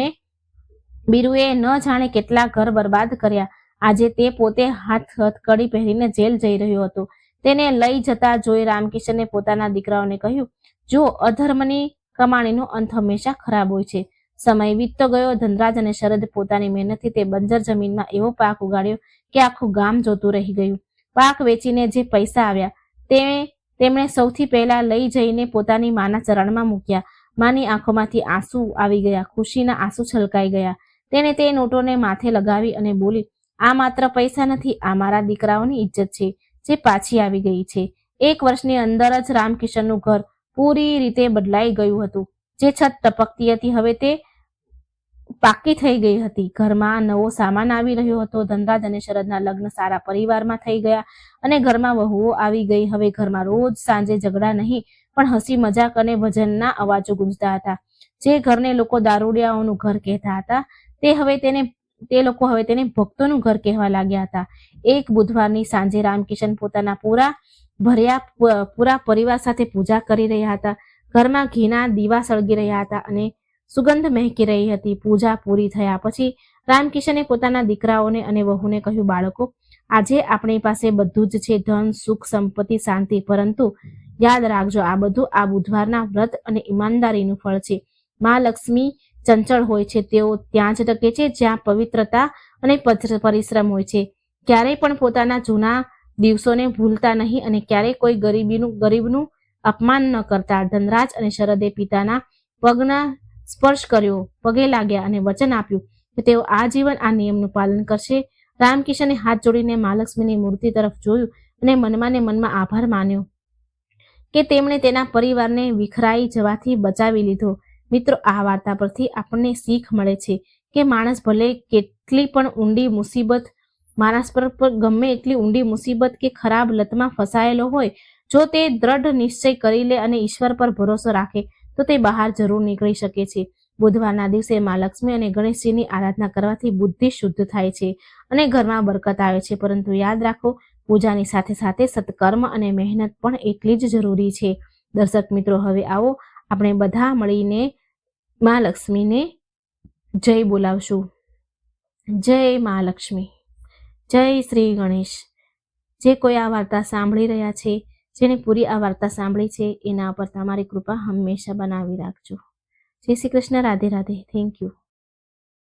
બીરુએ ન જાણે કેટલા ઘર બરબાદ કર્યા. આજે તે પોતે હથકડી પહેરીને જેલ જઈ રહ્યો હતો. તેને લઈ જતા જોઈ રામકિશને પોતાના દીકરાઓને કહ્યું, જો અધર્મની કમાણીનો અંત હંમેશા ખરાબ હોય છે. સમય વીતતો ગયો. ધનરાજ અને શરદ પોતાની મહેનતથી તે બંજર જમીનમાં એવો પાક ઉગાડ્યો કે આખું ગામ જોતું રહી ગયું. પાક વેચીને જે પૈસા આવ્યા તેમણે સૌથી પહેલા લઈ જઈને પોતાની માના ચરણમાં મૂક્યા. માની આંખોમાંથી આંસુ આવી ગયા, ખુશીના આંસુ છલકાઈ ગયા. તેણે તે નોટોને માથે લગાવી અને બોલી, આ માત્ર પૈસા નથી, આ મારા દીકરાઓની ઇજ્જત છે જે પાછી આવી ગઈ છે. 1 વર્ષની અંદર જ રામકિશનનું ઘર પૂરી રીતે બદલાઈ ગયું હતું. જે છત ટપકતી હતી હવે તે પાકી થઈ ગઈ હતી. ઘરમાં નવો સામાન આવી રહ્યો હતો. ધનરાજ અને શરદના લગ્ન સારા પરિવારમાં થઈ ગયા અને ઘરમાં વહુઓ આવી ગઈ. હવે ઘરમાં રોજ સાંજે ઝઘડા નહીં પણ હસી મજાક અને ભજનના અવાજો ગુંજતા હતા. જે ઘરને લોકો દારૂડિયાઓનું ઘર કહેતા હતા તે લોકો હવે તેને ભક્તોનું ઘર કહેવા લાગ્યા હતા. એક બુધવારની સાંજે રામકિશન પોતાના પૂરા પરિવાર સાથે પૂજા કરી રહ્યા હતા. ઘરમાં ઘીના દીવા સળગી રહ્યા હતા અને સુગંધ મહેકી રહી હતી. પૂજા પૂરી થયા પછી રામકિશને પોતાના દીકરાઓને અને વહુને કહ્યું, બાળકો, આજે આપણી પાસે બધું જ છે, ધન, સુખ, સંપત્તિ, શાંતિ, પરંતુ યાદ રાખજો, આ બધું આ બુધવારના વ્રત અને ઈમાનદારીનું ફળ છે. મા લક્ષ્મી ચંચળ હોય છે. તેઓ ત્યાં જ ટકે છે જ્યાં પવિત્રતા અને પરિશ્રમ હોય છે. ક્યારેય પણ પોતાના જૂના દિવસોને ભૂલતા નહીં અને ક્યારેય કોઈ ગરીબનું અપમાન ન કરતા. ધનરાજ અને શરદે પિતાના પગના સ્પર્શ કર્યો, પગે લાગ્યા અને વચન આપ્યું કે તેઓ આજીવન આ નિયમનું પાલન કરશે. રામકિશને હાથ જોડીને મહાલક્ષ્મીની મૂર્તિ તરફ જોયું અને મનમાં ને મનમાં આભાર માન્યો કે તેમણે તેના પરિવારને વિખરાઈ જવાથી બચાવી લીધો. મિત્રો, આ વાર્તા પરથી આપણને શીખ મળે છે કે માણસ ભલે કેટલી પણ ઊંડી મુસીબત ગમે એટલી ઊંડી મુસીબત કે ખરાબ લતમાં ફસાયેલો હોય, જો તે દ્રઢ નિશ્ચય કરી લે અને ઈશ્વર પર ભરોસો રાખે તો તે બહાર જરૂર નીકળી શકે છે. બુધવારના દિવસે મા લક્ષ્મી અને ગણેશજીની આરાધના કરવાથી બુદ્ધિ શુદ્ધ થાય છે અને ઘરમાં બરકત આવે છે. પરંતુ યાદ રાખો, પૂજાની સાથે સાથે સત્કર્મ અને મહેનત પણ એટલી જ જરૂરી છે. દર્શક મિત્રો, હવે આવો આપણે બધા મળીને મા લક્ષ્મીને જય બોલાવશું. જય મા લક્ષ્મી, જય શ્રી ગણેશ. જે કોઈ આ વાર્તા સાંભળી રહ્યા છે, જેને પૂરી આ વાર્તા સાંભળી છે, એના પર તમારી કૃપા હંમેશા બનાવી રાખજો. જય શ્રી કૃષ્ણ. રાધે રાધે. Thank you.